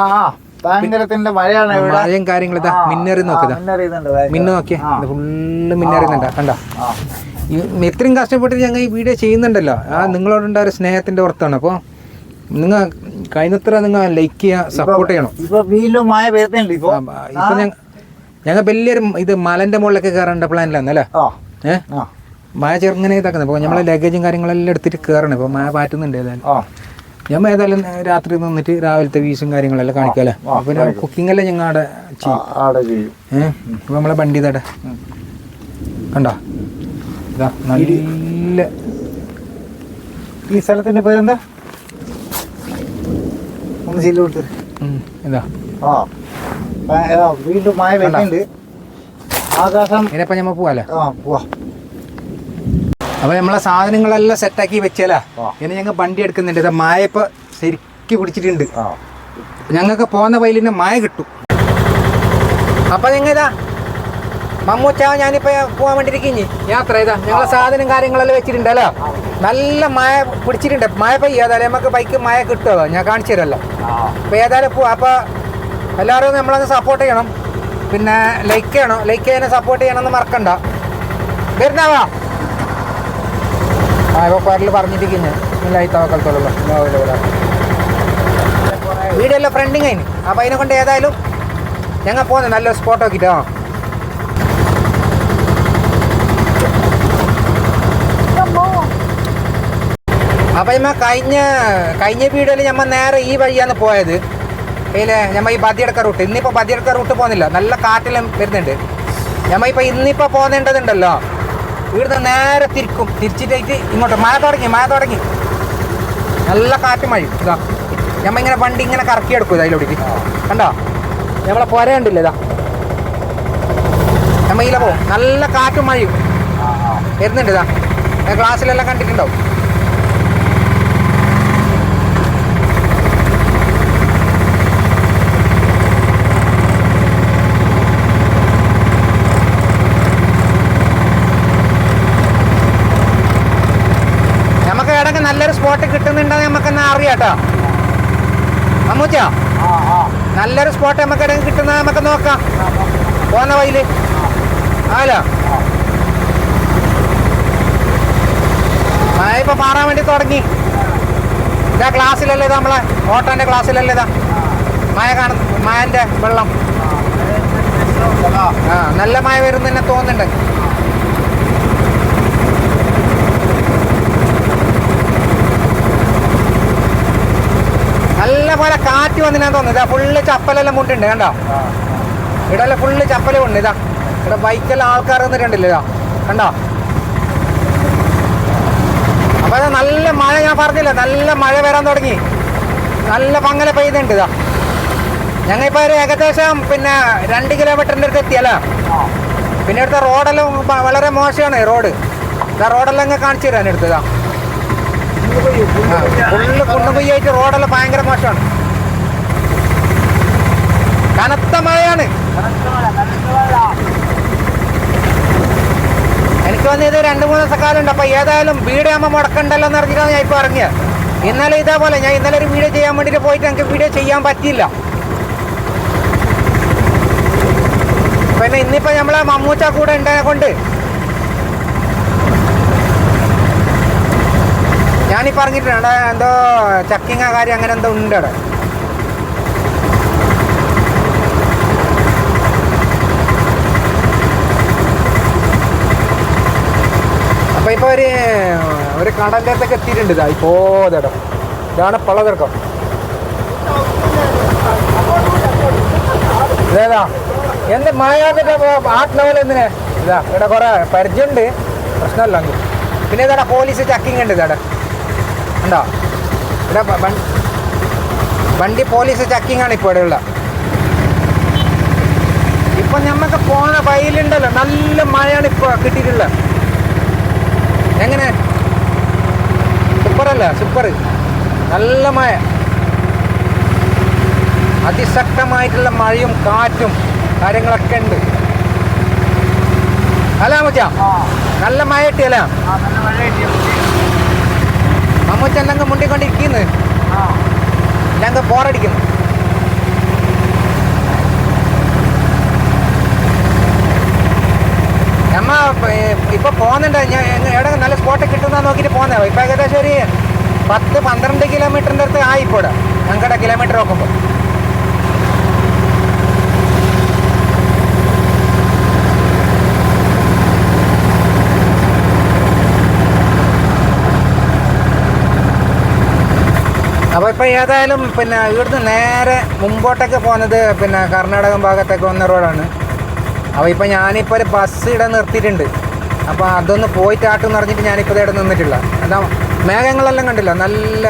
ആ ഭയങ്കരത്തിന്റെ മഴയാണ്. മഴയും കാര്യങ്ങളും ഇതാ മിന്നറി നോക്കിയതാ, മിന്നു നോക്കിയാ ഫുള്ള് മിന്നറിയുന്നുണ്ടാ കണ്ടോ. ഇത്രയും കഷ്ടപ്പെട്ട് ഞങ്ങൾ ഈ വീഡിയോ ചെയ്യുന്നുണ്ടല്ലോ, നിങ്ങളോടുണ്ടായ ഒരു സ്നേഹത്തിന്റെ പുറത്താണ്. അപ്പോൾ നിങ്ങൾ കഴിഞ്ഞത്ര നിങ്ങൾ ലൈക്ക് ചെയ്യുക, സപ്പോർട്ട് ചെയ്യണം. ഇപ്പൊ ഞങ്ങൾ വലിയൊരു ഇത് മലന്റെ മുകളിലൊക്കെ കയറേണ്ട പ്ലാനിലാന്നല്ലേ. മഴ ചെറുങ്ങനെ ഇതാക്കുന്നത്. അപ്പോൾ നമ്മളെ ലഗേജും കാര്യങ്ങളെല്ലാം എടുത്തിട്ട് കയറണം. ഇപ്പോൾ മഴ പാറ്റുന്നുണ്ട്. ഏതായാലും ഞമ്മ ഏതായാലും രാത്രി നിന്നിട്ട് രാവിലത്തെ വീസും കാര്യങ്ങളെല്ലാം കാണിക്കാല്ലേ. പിന്നെ കുക്കിംഗ് എല്ലാം ഞങ്ങൾ അവിടെ ചെയ്യും. ഇപ്പൊ നമ്മളെ വണ്ടി ഇതാടെ കണ്ടോ, ഇതാ നല്ല. ഈ സ്ഥലത്തിന്റെ പേരെന്താ? ഇതാ വീണ്ടും മഴ വരുന്നുണ്ട്. ആകാശം ഇതിനിപ്പോ ഞമ്മ പോവാല്ലേ. അപ്പൊ നമ്മളെ സാധനങ്ങളെല്ലാം സെറ്റാക്കി വെച്ചാലാ. ഇനി ഞങ്ങൾ വണ്ടി എടുക്കുന്നുണ്ട്. ഇതാ മഴ ഇപ്പൊ ശരിക്ക് പിടിച്ചിട്ടുണ്ട്. ഞങ്ങൾക്ക് പോകുന്ന വയലിന് മഴ കിട്ടും. അപ്പൊ ഞങ്ങൾ ഇതാ മമ്മൂച്ച ഞാനിപ്പോ പോകാൻ വേണ്ടിയിരിക്കുന്നു യാത്ര. ഇതാ ഞങ്ങളെ സാധനം കാര്യങ്ങളെല്ലാം വെച്ചിട്ടുണ്ടല്ലോ. നല്ല മഴ പിടിച്ചിട്ടുണ്ട്. മഴ പെയ്യാതായാലും നമുക്ക് ബൈക്ക് മഴ കിട്ടുമോ ഞാൻ കാണിച്ചു തരല്ലോ. അപ്പൊ ഏതായാലും പോവാ. അപ്പൊ എല്ലാവരും നമ്മളൊന്ന് സപ്പോർട്ട് ചെയ്യണം. പിന്നെ ലൈക്ക് ചെയ്യണം. ലൈക്ക് ചെയ്യാനും സപ്പോർട്ട് ചെയ്യണമെന്ന് മറക്കണ്ട. വരുന്നാവാ ഇപ്പോൾ പേരിൽ പറഞ്ഞിരിക്കുന്നു ലൈത്താവക്കലത്തോളല്ലോ വീഡിയോ എല്ലാം ഫ്രണ്ടിങ് അതിന്. അപ്പോൾ അതിനെ കൊണ്ട് ഏതായാലും ഞങ്ങൾ പോകുന്നത് നല്ലൊരു സ്പോട്ട് നോക്കിയിട്ടോ. അപ്പോൾ നമ്മൾ കഴിഞ്ഞ വീഡിയോയിൽ നമ്മൾ നേരെ ഈ വഴിയാണ് പോയത്. അതിലെ നമ്മൾ ഈ ബദിയടക്ക റൂട്ട്. ഇന്നിപ്പോൾ ബദിയടക്ക റൂട്ട് പോകുന്നില്ല, നല്ല കാറ്റെല്ലാം വരുന്നുണ്ട്. നമ്മൾ ഇപ്പോൾ ഇന്നിപ്പോൾ പോകുന്നേണ്ടതുണ്ടല്ലോ, ഇവിടുന്ന് നേരെ തിരിച്ചിട്ടായിട്ട് ഇങ്ങോട്ട്. മഴ തുടങ്ങി നല്ല കാറ്റ് മഴ. ഇതാ ഞമ്മ ഇങ്ങനെ വണ്ടി ഇങ്ങനെ കറക്കിയെടുക്കും. അതിലോട്ട് കണ്ടോ, നമ്മളെ പുര കണ്ടില്ല. ഇതാ നമ്മ ഇതിലെ പോവും. നല്ല കാറ്റും മഴയും വരുന്നുണ്ട്. ഇതാ ക്ലാസ്സിലെല്ലാം കണ്ടിട്ടുണ്ടാവും. നല്ലൊരു സ്പോട്ട് കിട്ടുന്നുണ്ടെന്ന് നമുക്കെന്നാ അറിയാട്ടോ അമ്മൂച്ച. നല്ലൊരു സ്പോട്ട് നമുക്ക് ഇടയിൽ കിട്ടുന്നത് നമുക്ക് നോക്കാം പോകുന്ന വഴിയിൽ. ആലോ മഴ ഇപ്പൊ മാറാൻ വേണ്ടി തുടങ്ങി. ഇതാ ക്ലാസ്സിലല്ലേ ഇതാ നമ്മളെ ഓട്ടോന്റെ ക്ലാസ്സിലല്ലേ ഇതാ മഴന്റെ വെള്ളം. നല്ല മഴ വരും തന്നെ തോന്നുന്നുണ്ട്. നല്ല പോലെ കാറ്റ് വന്നിനാ തോന്നുന്നു. ഇതാ ഫുള്ള് ചപ്പലെല്ലാം മുട്ടുണ്ട് കണ്ടോ. ഇവിടെ ഫുള്ള് ചപ്പലും ഉണ്ട്. ഇതാ ഇവിടെ ബൈക്കെല്ലാം ആൾക്കാർ വന്നിട്ടുണ്ടല്ലോ. ഇതാ കണ്ടോ. അപ്പൊ അതാ നല്ല മഴ, ഞാൻ പറഞ്ഞില്ല നല്ല മഴ വരാൻ തുടങ്ങി. നല്ല പങ്ങല പെയ്യുന്നുണ്ട്. ഇതാ ഞങ്ങളിപ്പോ ഒരു ഏകദേശം 2 കിലോമീറ്ററിൻ്റെ അടുത്ത് എത്തിയല്ലോ. പിന്നെ ഇവിടുത്തെ റോഡെല്ലാം വളരെ മോശമാണ്. റോഡെല്ലാം അങ്ങ് കാണിച്ചു തരാൻ എടുത്തതാ. ഫുള്ള് കുണ്ടുകുയ്യായിട്ട് റോഡെല്ലാം ഭയങ്കര മോശമാണ്. കനത്ത മഴയാണ്. എനിക്ക് വന്നത് 2-3 ദിവസക്കാലുണ്ട്. അപ്പൊ ഏതായാലും വീഡിയോ ആകുമ്പോൾ മുടക്കണ്ടല്ലോ എന്ന് പറഞ്ഞിട്ടാണ് ഞാൻ ഇപ്പൊ ഇറങ്ങിയത്. ഇന്നലെ ഇതേപോലെ ഞാൻ ഇന്നലെ ഒരു വീഡിയോ ചെയ്യാൻ വേണ്ടിട്ട് പോയിട്ട് എനിക്ക് വീഡിയോ ചെയ്യാൻ പറ്റിയില്ല. പിന്നെ ഇന്നിപ്പോ നമ്മളെ മമ്മൂച്ച കൂടെ ഉണ്ടായതിനെ കൊണ്ട് ഞാനീ പറഞ്ഞിട്ടുണ്ട് എന്തോ ചക്കിങ്ങ കാര്യം അങ്ങനെ എന്തോ ഉണ്ട് അവിടെ. അപ്പൊ ഇപ്പൊ ഒരു കടലിന്റെ അടുത്തൊക്കെ എത്തിയിട്ടുണ്ട്. ഇതാ ഇപ്പോ ഇതാണ് പള്ളതിറക്കം. ഇതേതാ എന്ത് മഴയാന്നിട്ട് ആട്ടിനപോലെ എന്തിനാ. ഇതാ ഇവിടെ കുറെ പരിചയമുണ്ട്, പ്രശ്നമല്ല. പിന്നെ ഇതാ പോലീസ് ചക്കിങ് ഉണ്ട്. ഇതാടെ ഉണ്ടോ ഇവിടെ വണ്ടി പോലീസ് ചക്കിങ് ആണ് ഇപ്പോൾ ഇവിടെയുള്ള. ഇപ്പൊ ഞമ്മക്ക് പോകുന്ന വയലുണ്ടല്ലോ നല്ല മഴയാണ് ഇപ്പൊ കിട്ടിയിട്ടുള്ളത്. എങ്ങനെ സൂപ്പറല്ല, സൂപ്പർ. നല്ല മഴ, അതിശക്തമായിട്ടുള്ള മഴയും കാറ്റും കാര്യങ്ങളൊക്കെ ഉണ്ട്. അല്ല മമ്മൂച്ച, നല്ല മഴ കിട്ടിയല്ല. മമ്മൂച്ച എന്തെങ്കിലും മുണ്ടിക്കൊണ്ടിരിക്കുന്നു, ഞങ്ങൾക്ക് ബോറടിക്കുന്നു. ഇപ്പോൾ പോകുന്നുണ്ട്. ഞാൻ എവിടെ നല്ല സ്പോട്ട് കിട്ടുന്ന നോക്കിയിട്ട് പോകുന്നത്. ഇപ്പോൾ ഏകദേശം ഒരു 10-12 കിലോമീറ്ററിൻ്റെ അടുത്ത് ആയി ഇപ്പോൾ ഞങ്ങളുടെ കിലോമീറ്റർ നോക്കുമ്പോൾ. അപ്പോൾ ഇപ്പോൾ ഏതായാലും പിന്നെ ഇവിടുന്ന് നേരെ മുമ്പോട്ടൊക്കെ പോകുന്നത് പിന്നെ കർണാടക ഭാഗത്തൊക്കെ വന്ന റോഡാണ്. അപ്പോൾ ഇപ്പോൾ ഞാനിപ്പോൾ ഒരു ബസ് ഇവിടെ നിർത്തിയിട്ടുണ്ട്. അപ്പോൾ അതൊന്ന് പോയിട്ടാട്ടെന്ന് പറഞ്ഞിട്ട് ഞാനിപ്പോൾ ഇവിടെ നിന്നിട്ടില്ല. എന്താ മേഘങ്ങളെല്ലാം കണ്ടില്ല, നല്ല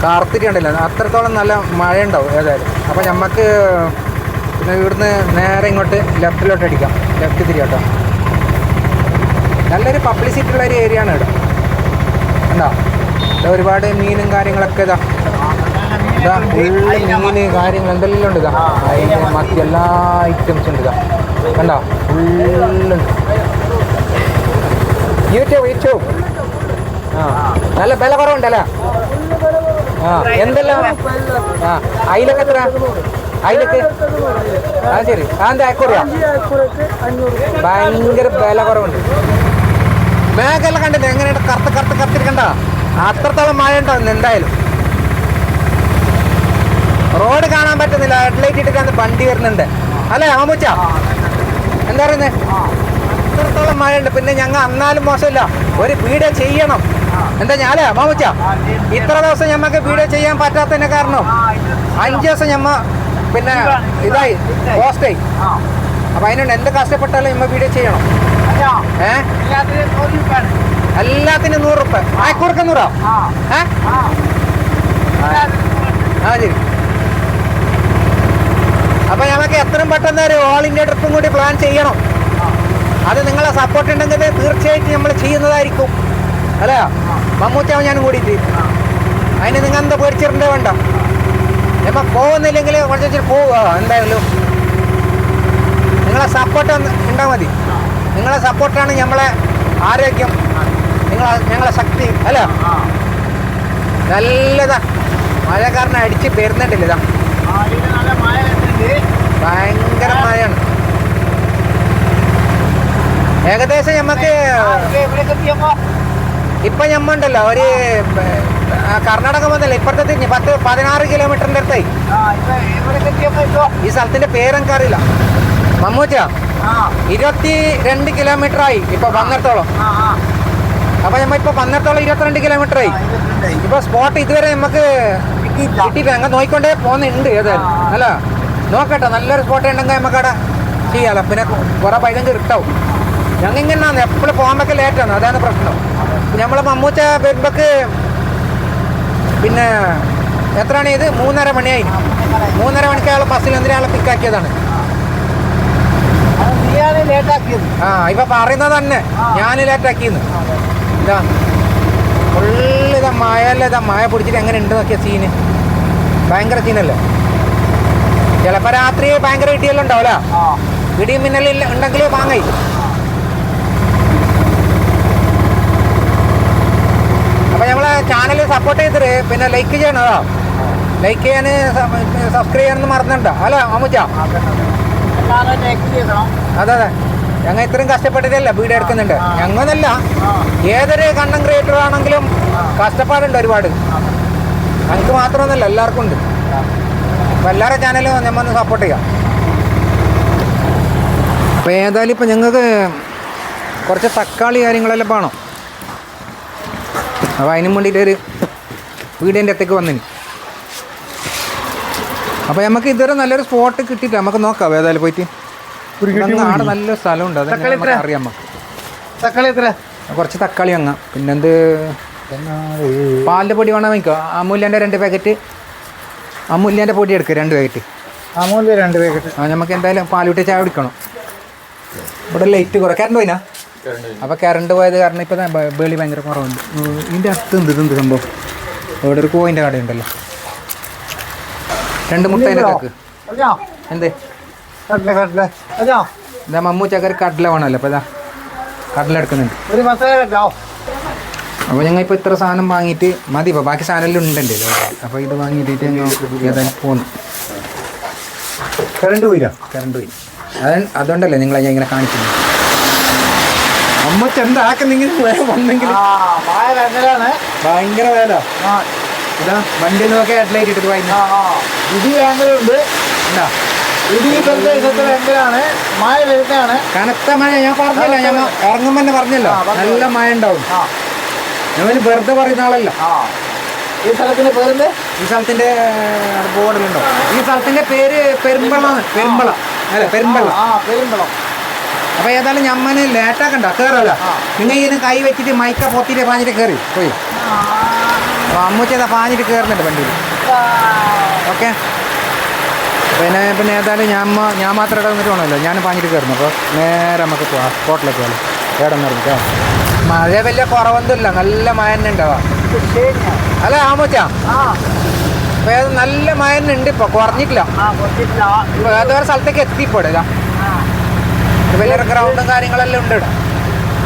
കാർത്തിരി കണ്ടില്ല, അത്രത്തോളം നല്ല മഴ ഉണ്ടാവും ഏതായാലും. അപ്പോൾ നമുക്ക് പിന്നെ ഇവിടുന്ന് നേരെ ഇങ്ങോട്ട് ലെഫ്റ്റിലോട്ട് അടിക്കാം, ലെഫ്റ്റ് തിരിയാട്ടോ. നല്ലൊരു പബ്ലിസിറ്റി ഉള്ളൊരു ഏരിയ ആണ് ഇവിടെ. ഉണ്ടോ ഒരുപാട് മീനും കാര്യങ്ങളൊക്കെ ഇതാ ഫുള്ള് മീന് കാര്യങ്ങൾ എന്തെല്ലാം ഉണ്ട്. ഇതാ അതിന് മറ്റ് എല്ലാ ഐറ്റംസും ഉണ്ട്. ഇതാ കണ്ടോ ഫുള്ളുണ്ട്. യൂട്യൂബ് ആ നല്ല വില കുറവുണ്ടല്ലേ? ആ എന്തെല്ലാം അയിലൊക്കെ എത്ര? അയിലൊക്കെ ശരി. എന്താ അയക്കൂറിയാ? ഭയങ്കര വില കുറവുണ്ട്. മേഘെല്ലാം കണ്ടില്ല എങ്ങനെയുണ്ട്? കറുത്തിരിക്കണ്ട, അത്രത്തോളം മഴ ഉണ്ടാവും എന്തായാലും. റോഡ് കാണാൻ പറ്റുന്നില്ല, ഹെഡ്ലൈറ്റ് ഇട്ടിട്ടാണ് വണ്ടി വരുന്നുണ്ട് അല്ലേ മാമൂച്ച? എന്താ പറയുന്നത്? അത്രത്തോളം മഴയുണ്ട്. പിന്നെ ഞങ്ങൾ അന്നാലും മോശമില്ല, ഒരു വീഡിയോ ചെയ്യണം. എന്താ ഞാലേ മാമൂച്ച ഇത്ര ദിവസം ഞമ്മക്ക് വീഡിയോ ചെയ്യാൻ പറ്റാത്തതിന്റെ കാരണം 5 ദിവസം ഞമ്മ പിന്നെ ഇതായി പോസ്റ്റായി. അപ്പൊ അതിനുണ്ട് എന്ത് കഷ്ടപ്പെട്ടാലും ഞമ്മ വീഡിയോ ചെയ്യണം. എല്ലാത്തിനും 100 രൂപ. ആയിക്കൂർക്ക് 100? ആ ശരി. അപ്പൊ ഞമ്മക്ക് എത്രയും പെട്ടെന്ന് ഒരു ഓൾ ഇന്ത്യ ട്രിപ്പും കൂടി പ്ലാൻ ചെയ്യണം. അത് നിങ്ങളെ സപ്പോർട്ട് ഉണ്ടെങ്കിൽ തീർച്ചയായിട്ടും നമ്മൾ ചെയ്യുന്നതായിരിക്കും അല്ലേ മമ്മൂച്ചാവും ഞാനും കൂടിയിട്ട്. അതിന് നിങ്ങൾ എന്താ പേടിച്ചിട്ടുണ്ടേ വേണ്ട. നമ്മൾ പോകുന്നില്ലെങ്കിൽ കുറച്ച് പോവുക എന്തായാലും. നിങ്ങളെ സപ്പോർട്ട് ഉണ്ടാൽ മതി. നിങ്ങളെ സപ്പോർട്ടാണ് നമ്മളെ ആരോഗ്യം, ഞങ്ങളെ ശക്തി അല്ലേ? നല്ലതാ മഴ കാരണം അടിച്ച് വരുന്നുണ്ടല്ലോ. ഇതാ ഭയങ്കര മഴയാണ്. ഏകദേശം ഞമ്മക്ക് ഇപ്പൊ ഞമ്മണ്ടല്ലോ ഒരു കർണാടക വന്നല്ലോ ഇപ്പുറത്തെ തിരിഞ്ഞ് 10-16 കിലോമീറ്ററിന്റെ അടുത്തായി. ഈ സ്ഥലത്തിന്റെ പേരെനിക്കറിയില്ല മമ്മൂച്ച. 22 കിലോമീറ്റർ ആയി ഇപ്പൊ വന്നിടത്തോളം. അപ്പൊ നമ്മ ഇപ്പൊ വന്നിടത്തോളം 22 കിലോമീറ്റർ ആയി. ഇപ്പൊ സ്പോട്ട് ഇതുവരെ നമുക്ക് കിട്ടിയില്ല. ഞങ്ങൾ നോക്കിക്കൊണ്ടേ പോകുന്നുണ്ട് ഏതായാലും. അല്ല നോക്കട്ടെ, നല്ലൊരു സ്പോട്ട് ഉണ്ടെങ്കിൽ നമുക്കവിടെ ചെയ്യാലോ. പിന്നെ കുറെ പൈതങ്ക് കിട്ടാവും. ഞങ്ങൾ ഇങ്ങനെയാണ് എപ്പോഴും പോകുമ്പോഴൊക്കെ ലേറ്റാണ്, അതാണ് പ്രശ്നം. നമ്മളെ മമ്മൂച്ച വരുമ്പോക്ക് പിന്നെ എത്രയാണ് ഇത് 3:30 മണിയായി. 3:30 മണിക്ക് അയാൾ ബസ്സിൽ എന്തിനാളെ പിക്കാക്കിയതാണ്. ആ ഇപ്പൊ പറയുന്നത് തന്നെ ഞാൻ ലേറ്റാക്കിന്ന്. ഇതാ ഫുള്ള് ഇതാ മഴയല്ല. ഇതാ മഴ പിടിച്ചിട്ട് എങ്ങനെ ഉണ്ട് നോക്കിയ സീന്. ഭയങ്കര സീനല്ലേ. ചിലപ്പോ രാത്രി ഭയങ്കര ഇടിയെല്ലാം ഉണ്ടാവില്ല. ഇടിയും മിന്നലും ഉണ്ടെങ്കിൽ വാങ്ങായി. അപ്പൊ നമ്മളെ ചാനൽ സപ്പോർട്ട് ചെയ്തിട്ട് പിന്നെ ലൈക്ക് ചെയ്യണോ? ലൈക്ക് ചെയ്യാൻ സബ്സ്ക്രൈബ് ചെയ്യാനൊന്നും മറന്നുണ്ടോ? അല്ല അമ്മുച്ച? അതെ അതെ, ഞങ്ങൾ ഇത്രയും കഷ്ടപ്പെട്ടിട്ടല്ല വീഡിയോ എടുക്കുന്നുണ്ട്. ഞങ്ങളല്ല, ഏതൊരു കണ്ടന്റ് ക്രിയേറ്റർ ആണെങ്കിലും കഷ്ടപ്പാടുണ്ട് ഒരുപാട്. ഞങ്ങൾക്ക് മാത്രമൊന്നുമല്ല, എല്ലാവർക്കും ഉണ്ട്. അപ്പം എല്ലാവരുടെ ചാനലും നമ്മൊന്ന് സപ്പോർട്ട് ചെയ്യാം. അപ്പോൾ ഏതായാലും ഇപ്പം ഞങ്ങൾക്ക് കുറച്ച് തക്കാളി കാര്യങ്ങളെല്ലാം വേണം. അപ്പോൾ അതിനും വേണ്ടിയിട്ടൊരു വീടിൻ്റെ അടുത്തേക്ക് വന്നിന്. അപ്പോൾ നമുക്ക് ഇതുവരെ നല്ലൊരു സ്പോട്ട് കിട്ടിയിട്ട് നമുക്ക് നോക്കാം ഏതായാലും പോയിട്ട്. ആടെ നല്ലൊരു സ്ഥലമുണ്ട്, അത് അറിയാം നമുക്ക്. തക്കാളി എത്ര? കുറച്ച് തക്കാളി വാങ്ങാം. പിന്നെന്ത് പാലിൻ്റെ പൊടി വേണം വാങ്ങിക്കോ. അമൂല്യൻ്റെ 2 പാക്കറ്റ്. അമൂല്യൻ്റെ പൊടി എടുക്കുക 2 പാക്കറ്റ്. അമൂല്യ 2 പാക്കറ്റ്. ആ നമുക്ക് എന്തായാലും പാലുവിട്ട് ചായ കുടിക്കണം. ഇവിടെ ലൈറ്റ് കുറേ കറണ്ട് പോയിനാ. അപ്പോൾ കറണ്ട് പോയത് കാരണം ഇപ്പോൾ ബേളി ഭയങ്കര കുറവുണ്ട്. ഇതിൻ്റെ അടുത്ത് എന്ത് സംഭവം? ഇവിടെ ഒരു കോയിൻ്റെ കടയുണ്ടല്ലോ. 2 മുട്ടേൻ്റെ കേക്ക്. എന്തേ ഇതാ മമ്മൂച്ചക്കൊരു കടല വേണമല്ലോ. അപ്പോൾ ഇതാ കടല എടുക്കുന്നുണ്ട്. അപ്പോൾ ഞങ്ങൾ ഇപ്പോൾ ഇത്ര സാധനം വാങ്ങിയിട്ട് മതി. ഇപ്പോൾ ബാക്കി സാധനം ഉണ്ടല്ലോ. അപ്പോൾ ഇത് വാങ്ങിയിട്ട് ഞങ്ങൾ ഏതായാലും പോന്നു. കറണ്ട് പോയി. അതുകൊണ്ടല്ലേ നിങ്ങളെ ഞാൻ ഇങ്ങനെ കാണിക്കുന്നത്. അമ്മച്ച എന്താക്കുന്നെങ്കിൽ വന്നെങ്കിൽ മായ ഭയങ്കരാണ്. ഭയങ്കര വേല. ഇതാ വണ്ടി നോക്കി ഹെഡ്ലൈറ്റ് ഇട്ടിട്ട് വാങ്ങി. ഇടി ഭയങ്കരമുണ്ട്. ഇടി ഇന്നത്തെ ഭയങ്കരാണ്. മായ വരുന്നതാണ്. കനത്ത മഴ ഞാൻ പറഞ്ഞല്ലോ, ഞാൻ ഇറങ്ങുമ്പോ തന്നെ പറഞ്ഞല്ലോ നല്ല മഴ ഉണ്ടാവും. ഞാൻ വെറുതെ പറയുന്ന ആളല്ല. ഈ സ്ഥലത്തിന്റെ പേരില് ഈ സ്ഥലത്തിന്റെ ബോർഡിലുണ്ടോ? ഈ സ്ഥലത്തിന്റെ പേര് പെരുമ്പളാണ്. പെരുമ്പളം അല്ല, പെരുമ്പളം. പെരുമ്പളം. അപ്പൊ ഏതായാലും ഞമ്മന് ലേറ്റാക്കണ്ട, കേറല്ല. നിങ്ങൾ ഇതിന് കൈ വെച്ചിട്ട് മൈക്ക പൊത്തിട്ട് പാഞ്ഞിട്ട് കയറി പോയി. അപ്പൊ അമ്മൂച്ചേതാ പാഞ്ഞിട്ട് കയറുന്നുണ്ട് വണ്ടിയിൽ. ഓക്കെ, പിന്നെ ഏതായാലും ഞാൻ മാത്രം ഇട വന്നിട്ട് വേണമല്ലോ, ഞാൻ പാഞ്ഞിട്ട് കയറുന്നു. അപ്പോൾ നേരെ നമുക്ക് പോവാം, സ്പോട്ടിലേക്ക് പോകാം. എവിടെ നിന്നിറങ്ങിക്കോ. മഴ വലിയ കുറവൊന്നുമില്ല, നല്ല മഴ തന്നെ ഉണ്ടാവാ. അല്ല ആമൂച്ച, അപ്പൊ നല്ല മഴ തന്നെ ഉണ്ട്. ഇപ്പൊ കുറഞ്ഞിട്ടില്ല. ഇപ്പൊ ഏതൊരു സ്ഥലത്തേക്ക് എത്തിപ്പോടാ. വലിയൊരു ഗ്രൗണ്ടും കാര്യങ്ങളെല്ലാം ഉണ്ട് ഇവിടെ.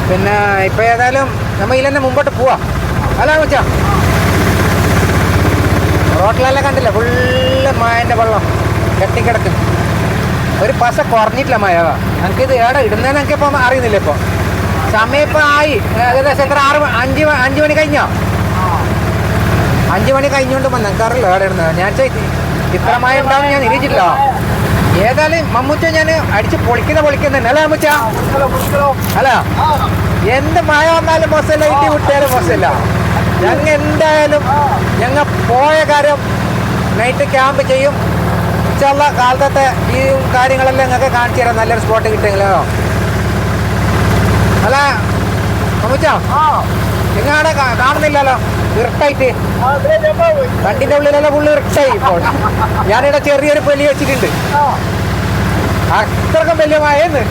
പിന്നെ ഇപ്പൊ ഏതായാലും നമ്മൾ ഇതിൽ തന്നെ മുമ്പോട്ട് പോവാം. അല്ല ആമൂച്ച, റോട്ടിലെല്ലാം കണ്ടില്ല, ഫുള്ള് മഴൻ്റെ വെള്ളം കെട്ടിക്കിടക്കും. ഒരു പശ കുറഞ്ഞിട്ടില്ല മഴ. ഞങ്ങൾക്കിത് എവിടെ ഇടുന്നതെന്ന് എനിക്കിപ്പോൾ അറിയുന്നില്ല. ഇപ്പോൾ സമയം ഇപ്പോൾ ആയി ഏകദേശം എത്ര 5 മണി കഴിഞ്ഞോ? 5 മണി കഴിഞ്ഞുകൊണ്ട് ഞങ്ങൾക്കറിയില്ല എവിടെ ഇടുന്നത്. ഞാൻ ഇത്ര മഴ ഉണ്ടാവും ഞാൻ നിരീക്ഷിച്ചില്ല. ഏതായാലും മമ്മൂച്ച ഞാൻ അടിച്ച് പൊളിക്കുന്നുണ്ട്. അല്ല മമ്മൂച്ച, അല്ല എന്ത് മഴ വന്നാലും മോശമില്ല, ഇടി വിട്ടാലും മോശമില്ല. ഞങ്ങൾ എന്തായാലും ഞങ്ങൾ പോയ കാര്യം നൈറ്റ് ക്യാമ്പ് ചെയ്യും. ഇൻഷാല്ല കാലത്തെ ഈ കാര്യങ്ങളെല്ലാം ഞങ്ങൾക്ക് കാണിച്ചു തരാം, നല്ലൊരു സ്പോട്ട് കിട്ടിയെങ്കിലോ. അല്ല മമ്മൂച്ച, നിങ്ങളവിടെ കാണുന്നില്ലല്ലോ, ഇറുട്ടായിട്ട്. വണ്ടിന്റെ ഉള്ളിലെല്ലാം ഫുള്ള് ഇറുട്ടായി. ഇപ്പോൾ ഞാനിവിടെ ചെറിയൊരു പെലി വെച്ചിട്ടുണ്ട്. അത്രക്കും വലിയ മഴയെന്ന്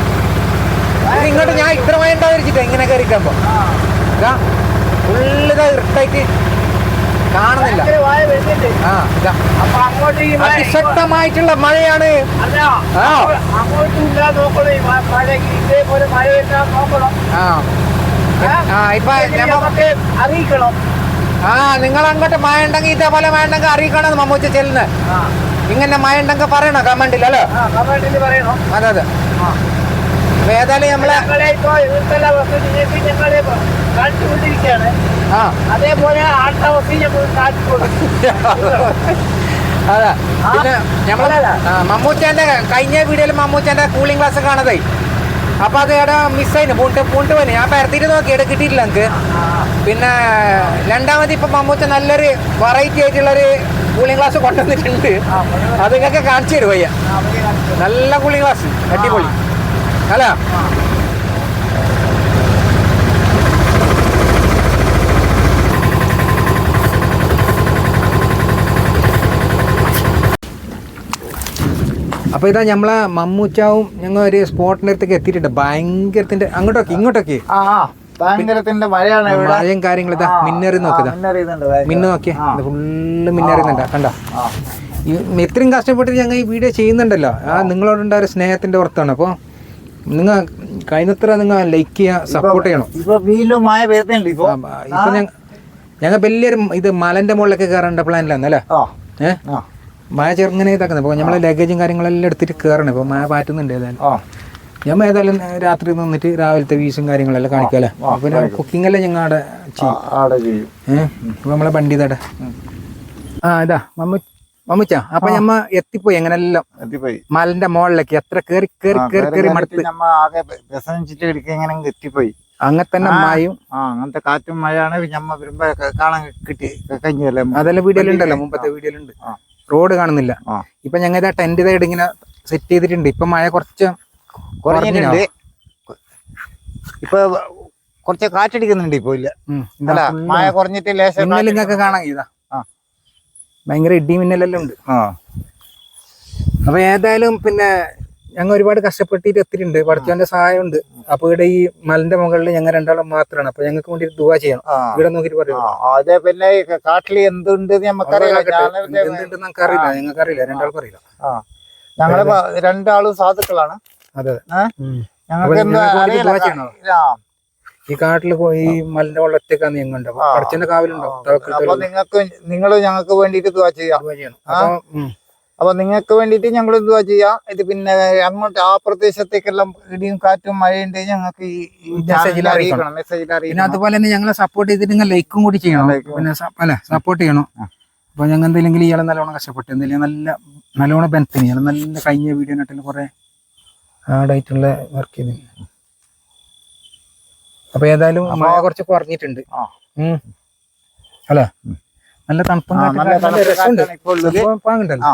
ഇങ്ങോട്ട് ഞാൻ ഇത്ര മഴ ഉണ്ടാവിച്ചിട്ട് എങ്ങനെ കയറിക്കുമ്പോ ഫുള്ളിതാ ഇറുട്ടായിട്ട് കാണുന്നില്ല. അതിശക്തമായിട്ടുള്ള മഴയാണ്. അറിയിക്കണം. നിങ്ങൾ അങ്ങോട്ട് മഴ ഉണ്ടെങ്കിൽ ഇതേപോലെ മഴ ഉണ്ടെങ്കിൽ അറിയിക്കണം. മമ്മൂച്ച ചെല്ലുന്നത് ഇങ്ങനെ മഴ ഉണ്ടെങ്കിൽ പറയണോ കമന്റിലല്ലോ? അതെ അതെ. ഏതായാലും നമ്മളെ അതേപോലെ അതെ. പിന്നെ നമ്മളെ മമ്മൂച്ചാന്റെ കഴിഞ്ഞ വീഡിയോയിൽ മമ്മൂച്ചാന്റെ കൂളിംഗ് ഗ്ലാസ് കാണതേ. അപ്പൊ അത് ഇവിടെ മിസ്സായിന് പൂണ്ട് പോയി. ഞാൻ പരത്തിട്ട് നോക്കി, ഇവിടെ കിട്ടിയിട്ടില്ല നമുക്ക്. പിന്നെ രണ്ടാമത് ഇപ്പൊ മമ്മൂച്ച നല്ലൊരു വെറൈറ്റി ആയിട്ടുള്ളൊരു കൂളിംഗ് ഗ്ലാസ് കൊണ്ടുവന്നിട്ടുണ്ട്. അത് നിങ്ങൾക്ക് കാണിച്ചു തരും വയ്യ. നല്ല കൂളിംഗ് ഗ്ലാസ്, അടിപൊളി. അല്ല അപ്പൊ ഇതാ നമ്മളെ മമ്മൂച്ചാവും ഞങ്ങൾ ഒരു സ്പോട്ടിന്റെ അടുത്തേക്ക് എത്തിയിട്ടുണ്ട്. ഭയങ്കരത്തിന്റെ അങ്ങോട്ടൊക്കെ ഭയങ്കരത്തിന്റെ മഴയാണ്. മഴയും കാര്യങ്ങളും ഇതാ മിന്നറി നോക്കിയതാ. മിന്നു നോക്കിയേ, ഫുള്ള് മിന്നറിയുന്നുണ്ടാ, കണ്ട. ഇത്രയും കഷ്ടപ്പെട്ടിട്ട് ഞങ്ങൾ ഈ വീഡിയോ ചെയ്യുന്നുണ്ടല്ലോ, നിങ്ങളോടുണ്ടായ ഒരു സ്നേഹത്തിന്റെ പുറത്താണ്. അപ്പോൾ നിങ്ങൾ കഴിഞ്ഞത്ര നിങ്ങൾ ലൈക്ക് ചെയ്യുക, സപ്പോർട്ട് ചെയ്യണം. ഇപ്പൊ ഞങ്ങൾ വലിയൊരു ഇത് മലന്റെ മുകളിലൊക്കെ കയറേണ്ട പ്ലാനിലാന്നല്ലേ. മഴ ചെറുങ്ങനെ ഇതാക്കുന്നത്. അപ്പോൾ നമ്മളെ ലഗേജും കാര്യങ്ങളെല്ലാം എടുത്തിട്ട് കയറണം. ഇപ്പോൾ മഴ പാറ്റുന്നുണ്ട്. ഏതായാലും ഞമ്മ ഏതായാലും രാത്രി നിന്നിട്ട് രാവിലത്തെ വീസും കാര്യങ്ങളെല്ലാം കാണിക്കാമല്ലേ. പിന്നെ കുക്കിംഗ് എല്ലാം ഞങ്ങൾ അവിടെ ചെയ്യും. ഇപ്പൊ നമ്മളെ വണ്ടി ഇതാടെ ഇതാ മമ്മൂച്ച. അപ്പൊ ഞമ്മ എത്തിപ്പോയി, എങ്ങനെല്ലാം എത്തിപ്പോയി മലന്റെ മുകളിലേക്ക്. എത്ര കേറി മടുത്ത് എത്തിപ്പോയി. അങ്ങനെ തന്നെ മഴയും അങ്ങനത്തെ കാറ്റും മഴയാണ് ഞമ്മ വരുമ്പോ കാണാൻ കിട്ടി കഴിഞ്ഞല്ലേ. അതെല്ലാം വീഡിയോയിലുണ്ടല്ലോ, മുമ്പത്തെ വീഡിയോയിലുണ്ട്. റോഡ് കാണുന്നില്ല. ഇപ്പൊ ഞങ്ങൾ ഇതാ ടെന്റ് സൈഡ് ഇങ്ങനെ സെറ്റ് ചെയ്തിട്ടുണ്ട്. ഇപ്പൊ മഴ കുറച്ച് കുറഞ്ഞിട്ടുണ്ട്. ഇപ്പൊ കുറച്ച് കാറ്റടിക്കുന്നുണ്ട്. ഇപ്പൊ ഇല്ല, മഴ കുറഞ്ഞിട്ട് നിങ്ങൾക്ക് കാണാൻ ഇതാ ഭയങ്കര ഇടി മിന്നലെല്ലാം ഉണ്ട്. അപ്പൊ ഏതായാലും പിന്നെ ഞങ്ങൾ ഒരുപാട് കഷ്ടപ്പെട്ടിട്ട് എത്തിയിട്ടുണ്ട്. പഠിച്ചവന്റെ സഹായം ഉണ്ട്. അപ്പൊ ഇവിടെ ഈ മലന്റെ മുകളിൽ ഞങ്ങൾ രണ്ടാളും മാത്രമാണ്. അപ്പൊ ഞങ്ങൾക്ക് വേണ്ടി ദുആ ചെയ്യണം. ഇവിടെ നോക്കിട്ട് പറയും. അതെ, പിന്നെ കാട്ടിൽ എന്തുണ്ട് നമുക്കറിയില്ല. ഞങ്ങൾക്കറിയില്ല, ഞങ്ങൾക്കറിയില്ല, രണ്ടാൾക്കും അറിയില്ല. ഞങ്ങള് രണ്ടാളും സാധുക്കളാണ്. അതെ, ഞങ്ങൾക്ക് ഈ കാട്ടില് പോയി മലന്റെ മുകളിൽ ഒറ്റക്കാന്ന് ഞങ്ങളുണ്ട്. പഠിച്ചന്റെ കാവിലുണ്ടോ? നിങ്ങൾക്ക് ഞങ്ങൾക്ക് വേണ്ടിട്ട് ദുആ ചെയ്യാം. അപ്പൊ നിങ്ങൾക്ക് വേണ്ടിയിട്ട് ഞങ്ങൾ എന്തുവാ ചെയ്യാം, ഇത് പിന്നെ അങ്ങോട്ട് ആ പ്രദേശത്തേക്കെല്ലാം ഇടിയും കാറ്റും മഴയുണ്ട് ഞങ്ങൾക്ക് മെസ്സേജിൽ അറിയിക്കണം. മെസ്സേജിൽ പിന്നെ അറിയിക്കണം. അതുപോലെ തന്നെ ഞങ്ങളെ സപ്പോർട്ട് ചെയ്തിട്ട് നിങ്ങൾ ലൈക്കും കൂടി ചെയ്യണം. പിന്നെ അല്ലെ സപ്പോർട്ട് ചെയ്യണം. അപ്പൊ ഞങ്ങൾ എന്തെങ്കിലും ഇയാളെ നല്ലോണം കഷ്ടപ്പെട്ടു, എന്തെങ്കിലും നല്ലോണം ബെനത്തിന് ഇയാൾ നല്ല കഴിഞ്ഞ വീഡിയോ നട്ടിൽ കുറെ ഹാർഡായിട്ടുള്ള വർക്ക് ചെയ്തു. അപ്പൊ ഏതായാലും മഴ കുറച്ച് കുറഞ്ഞിട്ടുണ്ട് അല്ലെ, നല്ല തണുപ്പും പാങ്ങുണ്ടല്ലോ.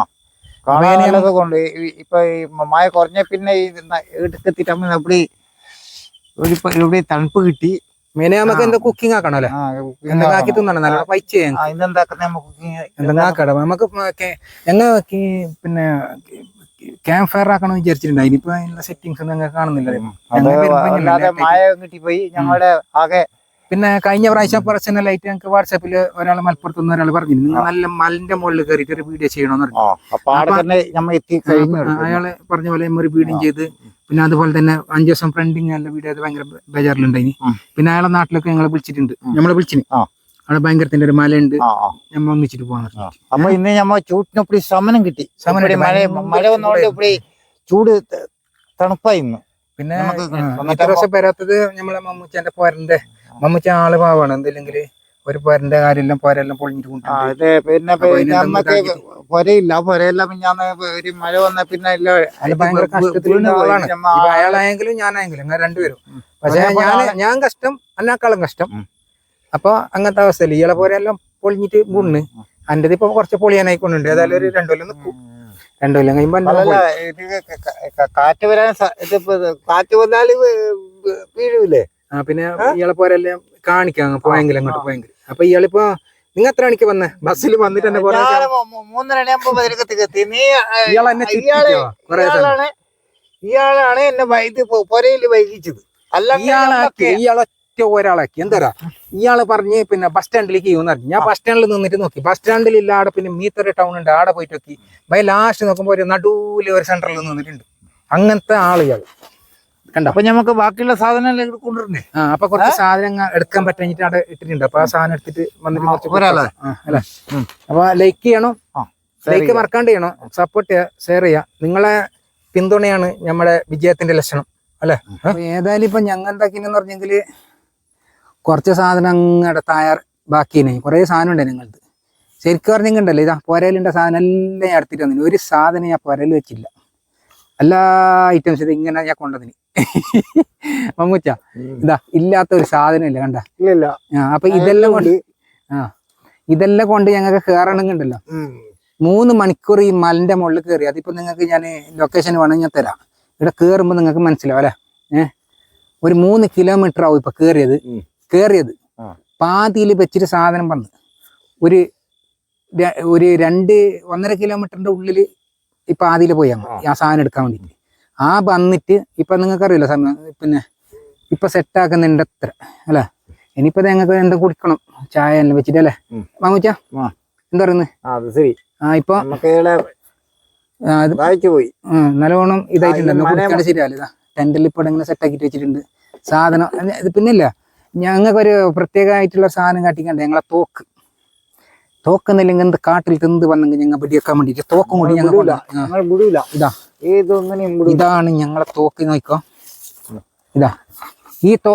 കൊണ്ട് ഇപ്പൊ ഈ മഴ കുറഞ്ഞ പിന്നെ എടുക്കെത്തിട്ട് ഇവിടെ തണുപ്പ് കിട്ടി. മെയിനെ നമുക്ക് എന്താ കുക്കിംഗ് ആക്കണം അല്ലെ, എന്തെങ്കിലും ആക്കി തിന്നണം, നല്ല പൈച്ച എന്തെങ്കിലും ആക്കണം നമുക്ക്. ഞങ്ങൾ പിന്നെ ക്യാമ്പ് ഫയർ ആക്കണം വിചാരിച്ചിട്ടുണ്ട്. അതിനിപ്പോ അതിനുള്ള സെറ്റിങ്സ് ഒന്നും ഞങ്ങൾക്ക് കാണുന്നില്ല. മഴ കിട്ടിപ്പോയി ഞങ്ങളുടെ ആകെ. പിന്നെ കഴിഞ്ഞ പ്രാവശ്യം പേഴ്സണലായിട്ട് ഞങ്ങൾക്ക് വാട്സാപ്പിൽ ഒരാൾ മലപ്പുറത്തുനിന്ന് ഒരാൾ പറഞ്ഞു നിങ്ങൾ നല്ല മലിന്റെ മുകളിൽ കയറിയിട്ട് ഒരു വീഡിയോ ചെയ്യണമെന്ന് പറഞ്ഞു. അയാള് പറഞ്ഞ പോലെ ഒരു വീഡിയോ ചെയ്ത് പിന്നെ അതുപോലെ തന്നെ 5 ദിവസം ഫ്രണ്ടിങ് നല്ല വീഡിയോ ഭയങ്കര ബേജാറിലുണ്ടായിനി. പിന്നെ അയാളെ നാട്ടിലൊക്കെ ഞങ്ങളെ വിളിച്ചിട്ടുണ്ട്, നമ്മളെ വിളിച്ചിന്. അവിടെ ഭയങ്കരത്തിന്റെ ഒരു മലയുണ്ട്, നമ്മൾ ഒന്നിച്ചിട്ട് പോകാൻ. അപ്പൊ ഇന്ന് നമ്മ ചൂട്ടിനൊപ്പടി സമനം കിട്ടി. മഴ വന്നോണ്ട് ചൂട് തണുപ്പായി ഇന്ന്. പിന്നെ ഇത്ര ദിവസം വരാത്തത് നമ്മളെ മമ്മൂച്ചാന്റെ പോരന്റെ മമ്മൂച്ച ആള് പാവാണ്. എന്തില്ലെങ്കിൽ ഒരു പോരന്റെ കാര്യമെല്ലാം പോരെല്ലാം പൊളിഞ്ഞിട്ട് പിന്നെ പൊരയില്ല പിന്നെ ഒരു മഴ വന്ന പിന്നെ ഭയങ്കര കഷ്ടത്തിലുള്ള ആളാണ് അയാളായെങ്കിലും ഞാനായെങ്കിലും അങ്ങനെ രണ്ടുപേരും. പക്ഷെ ഞാൻ കഷ്ടം അല്ലാക്കാളും കഷ്ടം. അപ്പൊ അങ്ങനത്തെ അവസ്ഥയില് ഇയാളെ പോരെല്ലാം പൊളിഞ്ഞിട്ട് വീണ്. അൻ്റെത് ഇപ്പൊ കുറച്ച് പൊളിയാനായിക്കൊണ്ടുണ്ട്. ഏതായാലും ഒരു 2 കൊല്ലം നിൽക്കും. 2 കൊല്ലം കഴിയുമ്പോ കാറ്റ് വരാൻ കാറ്റ് വന്നാല് വീഴൂലേ. പിന്നെ ഇയാളെ പോരെല്ലാം കാണിക്കാം പോയെങ്കിൽ അങ്ങോട്ട് പോയെങ്കിൽ. അപ്പൊ ഇയാളിപ്പോ നിങ്ങൾ എത്ര മണിക്ക് വന്നേ? ബസ്സിൽ വന്നിട്ട് തന്നെ 3:30 ഇയാളാണ് എന്നെ പൊരയിൽ വൈകിച്ചത്. ഇയാളൊറ്റ ഒരാളാക്കി. എന്താ ഇയാള് പറഞ്ഞ് പിന്നെ ബസ് സ്റ്റാൻഡിലേക്ക് ചെയ്യുമെന്ന് പറഞ്ഞു. ഞാൻ ബസ് സ്റ്റാൻഡിൽ നിന്നിട്ട് നോക്കി, ബസ് സ്റ്റാൻഡിൽ ഇല്ല. അവിടെ പിന്നെ മീത്തറ ടൗൺ ഉണ്ട്, അവിടെ പോയിട്ട് നോക്കി. ബൈ ലാസ്റ്റ് നോക്കുമ്പോ ഒരു നടുവില് ഒരു സെന്ററിൽ നിന്നിട്ടുണ്ട്. അങ്ങനത്തെ ആള് ഇയാള് കണ്ടോ. അപ്പൊ നമുക്ക് ബാക്കിയുള്ള സാധനം കൊണ്ടുവരുന്നേ. അപ്പൊ കുറച്ച് സാധനങ്ങൾ എടുക്കാൻ പറ്റിട്ട് അവിടെ ഇട്ടിട്ടുണ്ട്. അപ്പൊ ആ സാധനം എടുത്തിട്ട് വന്നിട്ട് അല്ലേ. അപ്പൊ ലൈക്ക് ചെയ്യണം, ലൈക്ക് മറക്കാണ്ട് ചെയ്യണം, സപ്പോർട്ട് ചെയ്യുക, ഷെയർ ചെയ്യുക. നിങ്ങളെ പിന്തുണയാണ് നമ്മുടെ വിജയത്തിന്റെ ലക്ഷണം അല്ലെ. ഏതായാലും ഇപ്പൊ ഞങ്ങൾ എന്താക്കിന്ന് പറഞ്ഞെങ്കില് കുറച്ച് സാധനം അങ്ങടെ തയ്യാർ ബാക്കിനെ കുറെ സാധനം ഉണ്ട് നിങ്ങളത്. ശരിക്കും പറഞ്ഞിട്ടുണ്ടല്ലോ, ഇതാ പൊരയിലുണ്ട സാധനം എല്ലാം ഞാൻ എടുത്തിട്ട് വന്നിന്. ഒരു സാധനം ഞാൻ പൊരയിൽ വെച്ചില്ല. എല്ലാ ഐറ്റംസ് ഇത് ഇങ്ങനെ ഞാൻ കൊണ്ടുവന്നിന്. മമ്മൂച്ച ഇതാ ഇല്ലാത്ത ഒരു സാധനം ഇല്ല കണ്ട. അപ്പൊ ഇതെല്ലാം കൊണ്ട് ഞങ്ങൾക്ക് കേറണമെന്നുണ്ടല്ലോ 3 മണിക്കൂർ ഈ മലന്റെ മുകളിൽ കയറി. അതിപ്പോ നിങ്ങൾക്ക് ഞാൻ ലൊക്കേഷൻ വേണമെങ്കിൽ ഞാൻ തരാം. ഇവിടെ കേറുമ്പോ നിങ്ങൾക്ക് മനസ്സിലാവും അല്ലെ. ഒരു 3 കിലോമീറ്റർ ആവും ഇപ്പൊ കേറിയത്. പാതിയിൽ വെച്ചിട്ട് സാധനം വന്ന് ഒരു 1.5 കിലോമീറ്ററിന്റെ ഉള്ളില് ഇപ്പൊ ആദ്യം പോയി ആ സാധനം എടുക്കാൻ വേണ്ടിട്ട്. വന്നിട്ട് ഇപ്പൊ നിങ്ങൾക്ക് അറിയില്ല സമയം പിന്നെ ഇപ്പൊ സെറ്റാക്കുന്നുണ്ട് എത്ര അല്ലെ. ഇനിയിപ്പോ ഞങ്ങൾക്ക് എന്താ കുടിക്കണം, ചായ എല്ലാം വെച്ചിട്ട് അല്ലെ മാമൂച്ച എന്താ പറയുന്നത്. ഇപ്പൊ നല്ലോണം ഇതായിട്ടുണ്ട്. കുടിക്കാണ്ട് ശരിയല്ല. ഇതാ ടെന്റിൽ ഇപ്പൊ ഇങ്ങനെ സെറ്റാക്കിട്ട് വെച്ചിട്ടുണ്ട് സാധനം. ഇത് പിന്നില്ല ഞങ്ങൾക്കൊരു പ്രത്യേകമായിട്ടുള്ള സാധനം കാട്ടിക്കണ്ടേ. ഞങ്ങളെ തോക്കുന്നില്ലെങ്കിൽ എന്ത് കാട്ടിൽ തിന്ത് വന്നെങ്കിൽ ഞങ്ങൾ പിടിവെക്കാൻ വേണ്ടിട്ട് തോക്കും കൂടി ഞങ്ങൾ ഇതാണ് ഞങ്ങളെ തോക്ക്. നോക്കോ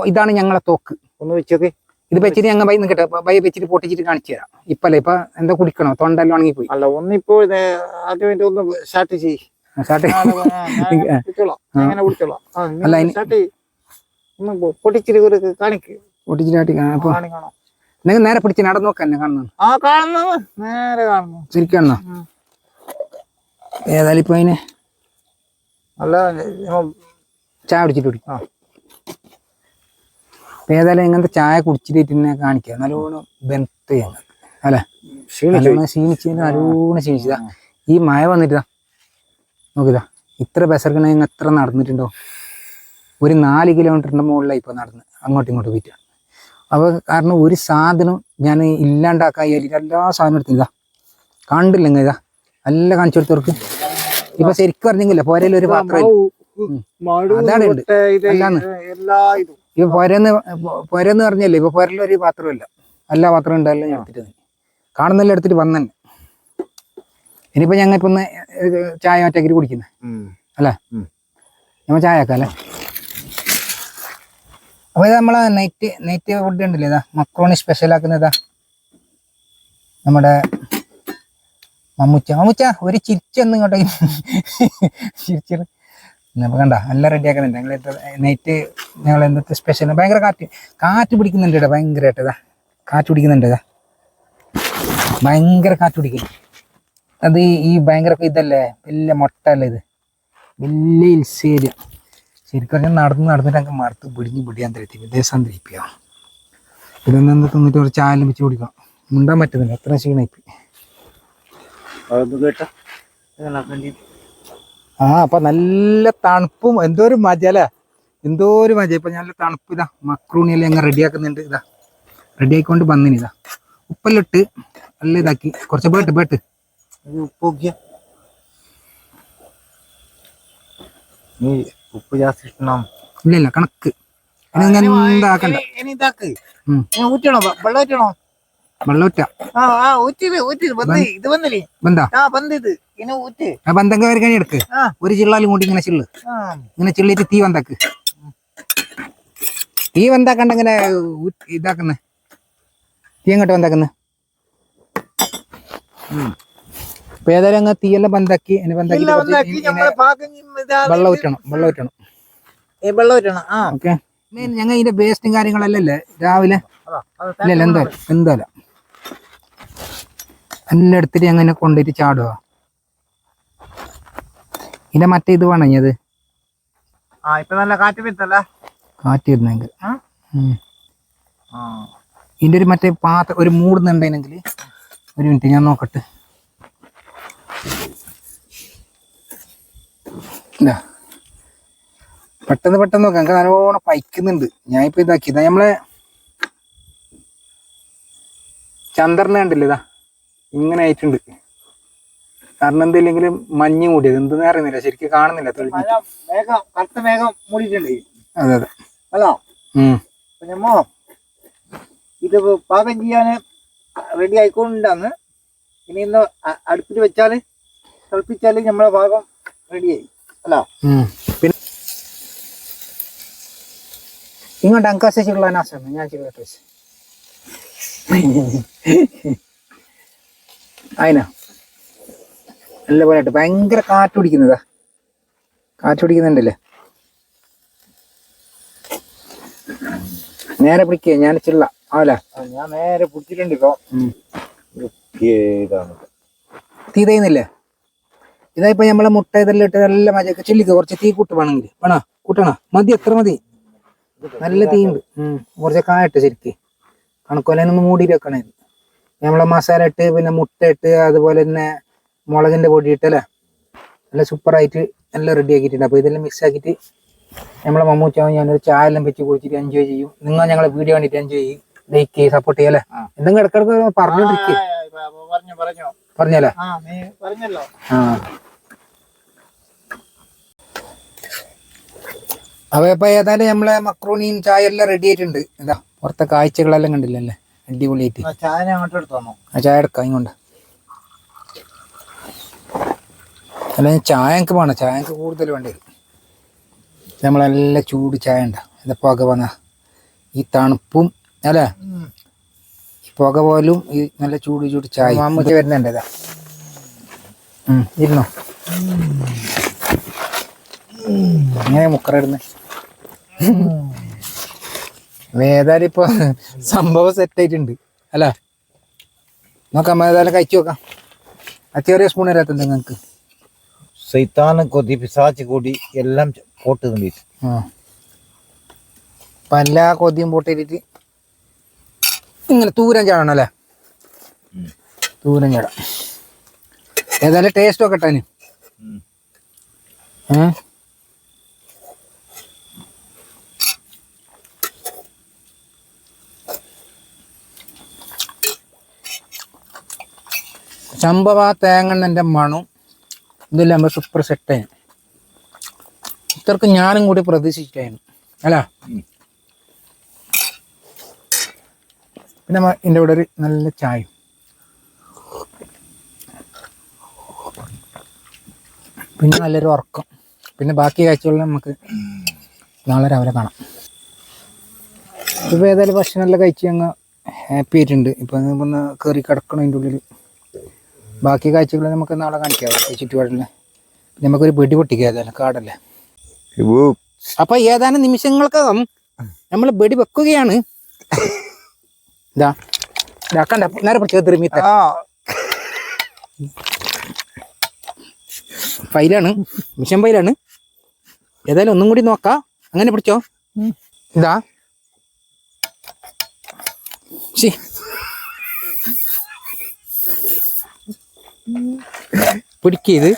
ഇതാണ് ഞങ്ങളെ തോക്ക്. ഒന്ന് വെച്ചോക്കെ. ഇത് വെച്ചിട്ട് ഞങ്ങൾ ബൈ വെച്ചിട്ട് പൊട്ടിച്ചിട്ട് കാണിച്ചു തരാം. ഇപ്പല്ലേ ഇപ്പൊ എന്താ കുടിക്കണോ? തൊണ്ടെല്ലാം ഉണങ്ങി പോയി. അല്ല ഒന്നിപ്പോ ഒന്ന് സ്റ്റാർട്ട് ചെയ്യ്. പൊട്ടിച്ചിട്ട് കാണിക്കണം. നിങ്ങൾ നേരെ പിടിച്ച് നടന്നു നോക്കാൻ കാണുന്നു. ശരിക്കും ഏതായാലും ഇപ്പൊ അതിന് ചായ കുടിച്ചിട്ട് കുടിക്കും. ഏതായാലും ഇങ്ങനത്തെ ചായ കുടിച്ചിട്ട് തന്നെ കാണിക്കുക. നല്ലോണം ബെൻത്ത് ഞങ്ങൾ അല്ലെ. നല്ലോണം ക്ഷീണിച്ചതാ. ഈ മഴ വന്നിട്ടാ നോക്കിതാ ഇത്ര ബസർക്കണ ഞങ്ങൾ എത്ര നടന്നിട്ടുണ്ടോ. ഒരു 4 കിലോമീറ്ററിന്റെ മുകളിലായി ഇപ്പൊ നടന്ന് അങ്ങോട്ടും ഇങ്ങോട്ടും പോയിട്ടാണ്. അപ്പൊ കാരണം ഒരു സാധനം ഞാൻ ഇല്ലാണ്ടാക്കാൻ എല്ലാ സാധനം എടുത്തില്ല. കണ്ടില്ലെങ്കിൽ ഇതാ എല്ലാം കാണിച്ചു കൊടുത്തവർക്ക്. ഇപ്പൊ ശരിക്കും പറഞ്ഞെങ്കില്ല പോരയിൽ ഒരു പാത്രം അതാണ് ഉണ്ട്. അല്ലാന്ന് ഇപ്പൊ പോരെന്ന് പറഞ്ഞല്ലേ ഇപ്പൊ പോരലൊരു പാത്രമില്ല. എല്ലാ പാത്രം ഉണ്ടല്ലോ ഞാൻ എടുത്തിട്ട് കാണുന്നെല്ലാം എടുത്തിട്ട് വന്നെ. ഇനിയിപ്പോ ഞങ്ങൾക്ക് ഒന്ന് ചായ ഒറ്റയ്ക്ക് കുടിക്കുന്നത് അല്ലേ? നമ്മൾ ചായ ആക്കാം അല്ലേ? അപ്പോൾ ഇത് നമ്മളെ നൈറ്റ് ഫുഡ് ഉണ്ടല്ലേ, ഇതാ മക്രോണി സ്പെഷ്യൽ ആക്കുന്നതാ നമ്മുടെ മമ്മൂച്ച ഒരു ചിരിച്ചൊന്നും ഇങ്ങോട്ടേ ചിരിച്ചിട്ട് നമ്മൾ കണ്ട എല്ലാം റെഡി ആക്കുന്നുണ്ട്. ഞങ്ങൾ നൈറ്റ് ഞങ്ങൾ എന്തൊക്കെ സ്പെഷ്യൽ ഭയങ്കര കാറ്റ് പിടിക്കുന്നുണ്ട് കേട്ടോ, ഭയങ്കരമായിട്ട് ഇതാ കാറ്റ് പിടിക്കുന്നുണ്ട്. ഇതാ ഭയങ്കര കാറ്റ് പിടിക്കും. അത് ഈ ഭയങ്കര ഇതല്ലേ, വലിയ മുട്ട അല്ലേ ഇത്, വലിയ ഹിൽസ് ഏരിയ. ശരിക്കും പറഞ്ഞാൽ നടന്നിട്ട് അങ്ങ് മറുത്ത് പിടിയാൻ തരത്തി വിദേശം തിരിപ്പിക്കാം. ഇതൊന്നും തിന്നിട്ട് ഒരു ചായലും വെച്ച് കുടിക്കണം. മുണ്ടാൻ പറ്റുന്നില്ല, അത്ര ക്ഷീണായിപ്പോയി. അപ്പൊ നല്ല തണുപ്പും എന്തോ ഒരു മജ അല്ലേ, എന്തോ ഒരു മജ. ഇപ്പൊ നല്ല തണുപ്പ്. ഇതാ മക്രൂണിയെല്ലാം അങ്ങ് റെഡിയാക്കുന്നുണ്ട്. ഇതാ റെഡി ആയിക്കൊണ്ട് വന്നിന്. ഇതാ ഉപ്പെല്ലാം ഇട്ട് നല്ല ഇതാക്കി കുറച്ച് ബേട്ട് ഉപ്പ് ഉപ്പ് ജാസ്തി ഇല്ല കണക്ക്. എന്താക്കണ്ട ഊറ്റണോ വെള്ളം ഊറ്റണോ? വെള്ളം ഊറ്റാ ബന്ധങ്ക വരക്കണി എടുക്ക്. ഒരു ചിള്ളാലും കൂട്ടി ഇങ്ങനെ ചിള്ളിട്ട് തീ വന്നാക്ക്. തീ വന്നാക്കണ്ട ഇങ്ങനെ ഇതാക്കുന്നേ. തീ അങ്ങോട്ട് വന്നാക്കുന്നേ. അപ്പൊ ഏതായാലും അങ്ങ് തീയെല്ലാം ബന്ധാക്കി വെള്ളം ഊറ്റണം. ഓക്കെ, ഞങ്ങൾ ഇതിന്റെ വേസ്റ്റും കാര്യങ്ങളെല്ലാം അല്ലേ രാവിലെ ഇല്ലല്ല എന്തായാലും എല്ലാം എടുത്തിട്ട് അങ്ങനെ കൊണ്ടുപോയിട്ട് ചാടുക. ഇതിന്റെ മറ്റേ ഇത് വേണത് കാറ്റ് വരുന്നെങ്കിൽ ഇതിന്റെ ഒരു മറ്റേ പാത്രം ഒരു മൂടുന്നുണ്ടെങ്കിൽ ഒരു മിനിറ്റ് ഞാൻ നോക്കട്ടെ. പെട്ടെന്ന് നോക്കാം. എനിക്ക് നല്ലോണം പൈക്കുന്നുണ്ട്. ഞാനിപ്പോ ഇതാക്കി ഇതാ നമ്മളെ ചന്ദ്രനെ കണ്ടില്ല, ഇതാ ഇങ്ങനെ ആയിട്ടുണ്ട്. കാരണം എന്തില്ലെങ്കിലും മഞ്ഞ് മൂടിയത് എന്തെന്ന് അറിയുന്നില്ല, ശരിക്കും കാണുന്നില്ല. അതെ അല്ലോ ഇത് പാകം ചെയ്യാന് റെഡി ആയിക്കൊണ്ടാന്ന്. ഇനി ഇന്ന് അടുപ്പിൽ വെച്ചാല് തിളപ്പിച്ചാല് നമ്മളെ ഭാഗം റെഡിയായി അല്ലോ. പിന്നെ ഇങ്ങോട്ട് അങ്കാശിച്ചുള്ള ഞാൻ ചെയ്യട്ടെ. അതിനാ നല്ല പോലെ ഭയങ്കര കാറ്റ് പിടിക്കുന്നതാ. കാറ്റ് പിടിക്കുന്നുണ്ടല്ലേ, നേരെ പിടിക്കുക. ഞാൻ ചിള്ള ആവല ഞാൻ നേരെ പിടിച്ചിട്ടുണ്ട്. ഇപ്പൊ തീ തയ്യുന്നില്ലേ? ഇതായിപ്പോ നമ്മളെ മുട്ട ഇതെല്ലാം ഇട്ട് നല്ല മജയൊക്കെ ചില്ലിക്ക് കുറച്ച് തീ കൂട്ടുവാണെങ്കിൽ കൂട്ടണ മതി. എത്ര മതി? നല്ല തീ ഉണ്ട്. കുറച്ച് കായട്ട് ശരിക്ക് കണക്കൊലൊന്ന് മൂടി വെക്കണേ. നമ്മളെ മസാല ഇട്ട് പിന്നെ മുട്ട ഇട്ട് അതുപോലെ തന്നെ മുളകിന്റെ പൊടി ഇട്ടല്ലേ നല്ല സൂപ്പറായിട്ട് എല്ലാം റെഡി ആക്കിയിട്ടുണ്ട്. അപ്പൊ ഇതെല്ലാം മിക്സ് ആക്കിയിട്ട് നമ്മളെ മമ്മൂച്ചാവും ഞാനൊരു ചായ എല്ലാം വെച്ച് കുടിച്ചിട്ട് എൻജോയ് ചെയ്യും. നിങ്ങൾ ഞങ്ങളെ വീഡിയോ കണ്ടിട്ട് എൻജോയ് ചെയ്യും, ലൈക്ക് ചെയ്യും, സപ്പോർട്ട് ചെയ്യല്ലേ. എന്തെങ്കിലും ഇടക്കിടക്ക് പറഞ്ഞോണ്ടിരിക്കും. പറഞ്ഞല്ലേ? അപ്പൊ ഇപ്പൊ ഏതായാലും നമ്മളെ മക്രോണിയും ചായ എല്ലാം റെഡി ആയിട്ടുണ്ട്. ഇതാ പുറത്തെ കാഴ്ചകളെല്ലാം കണ്ടില്ലല്ലേ, അടിപൊളിയായിട്ട്. ആ ചായ എടുക്കാം ഇങ്ങോട്ട്. അല്ല ചായ എനിക്ക് വേണം, ചായ എനിക്ക് കൂടുതൽ വേണ്ടി വരും. നമ്മളെല്ലാം ചൂട് ചായ ഉണ്ടാ. ഇത് പുക വന്ന ഈ തണുപ്പും അല്ലേ, ഈ പുക പോലും ഈ നല്ല ചൂട് ചായ മമ്മൂച്ച വരുന്നുണ്ട്. ഇതാ ഇരുന്നോ, എങ്ങനെ മുക്കറിടുന്നേ. ഏതായാലും ഇപ്പൊ സംഭവം സെറ്റ് ആയിട്ടുണ്ട് അല്ലേ. നോക്കാം, ഏതായാലും കഴിച്ചു നോക്കാം. ആ ചെറിയ സ്പൂൺ വരാത്ത നിങ്ങൾക്ക് സൈത്താന കൊതി പിശാച്ച് കൊടി എല്ലാം പോട്ടുന്നുണ്ട്. അപ്പൊ എല്ലാ കൊതിയും പോട്ടിട്ട് ഇങ്ങനെ തൂരം ചാടണം അല്ലേ, തൂരം ചാടാം. ഏതായാലും ടേസ്റ്റ് നോക്കട്ടെ. സംഭവ തേങ്ങണ്ണൻ്റെ മണവും ഇതെല്ലാം നമ്മൾ സൂപ്പർ സെറ്റായിരുന്നു. ഇത്രക്ക് ഞാനും കൂടി പ്രതീക്ഷിച്ചിട്ടായിരുന്നു അല്ല. പിന്നെ ഇതിൻ്റെ കൂടെ ഒരു നല്ല ചായ. പിന്നെ നല്ലൊരു ഉറക്കം. പിന്നെ ബാക്കി കാഴ്ചകളിൽ നമുക്ക് നാളെ രാവിലെ കാണാം. ഇപ്പോൾ ഏതായാലും ഭക്ഷണമെല്ലാം കഴിച്ച് ഞങ്ങൾ ഹാപ്പി ആയിട്ടുണ്ട്. ഇപ്പം ഒന്ന് കയറി കിടക്കണം അതിൻ്റെ ഉള്ളിൽ. ബാക്കി കാഴ്ചകൾ നമുക്ക് നാളെ കാണിക്കാം ചുറ്റുപാടില്ല. നമുക്കൊരു വെടി പൊട്ടിക്കുക ഏതായാലും കാടല്ലേ. അപ്പം ഏതാനും നിമിഷങ്ങൾക്കകം നമ്മൾ വെടി വെക്കുകയാണ്. ഇതാ ഇതാക്കണ്ട നേരെ പിടിച്ചത് മീത്ത ഫൈലാണ്, മിഷൻ ഫൈലാണ്. ഏതായാലും ഒന്നും കൂടി നോക്കാം. അങ്ങനെ പിടിച്ചോ. ഇതാ പിടിക്കത്.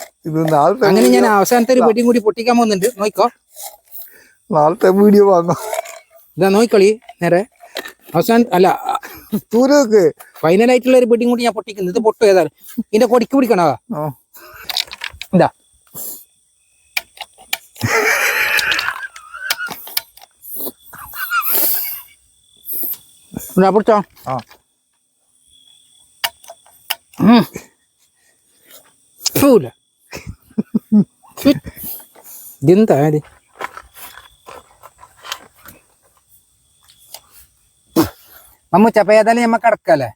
അങ്ങനെ ഞാൻ അവസാനത്തെ ഒരു വെടിയും കൂടി പൊട്ടിക്കാൻ പോകുന്നുണ്ട്. നോക്കോ, നാളത്തെ വീഡിയോ വാങ്ങാം. ഇതാ നോക്കിക്കളി നേരെ അവസാനം അല്ല തൂരൊക്കെ ഫൈനലായിട്ടുള്ള ഒരു വെടിയും കൂടി ഞാൻ പൊട്ടിക്കുന്നത്. ഇത് പൊട്ടു ഏതായാലും ഇതിന്റെ കൊടിക്ക് പിടിക്കണോ. ഇതാ പിടിച്ചോ. ഇതെന്താ ഇത്? മമ്മൂച്ച അപ്പൊ ഏതായാലും ഞമ്മ കിടക്കല്ലേ.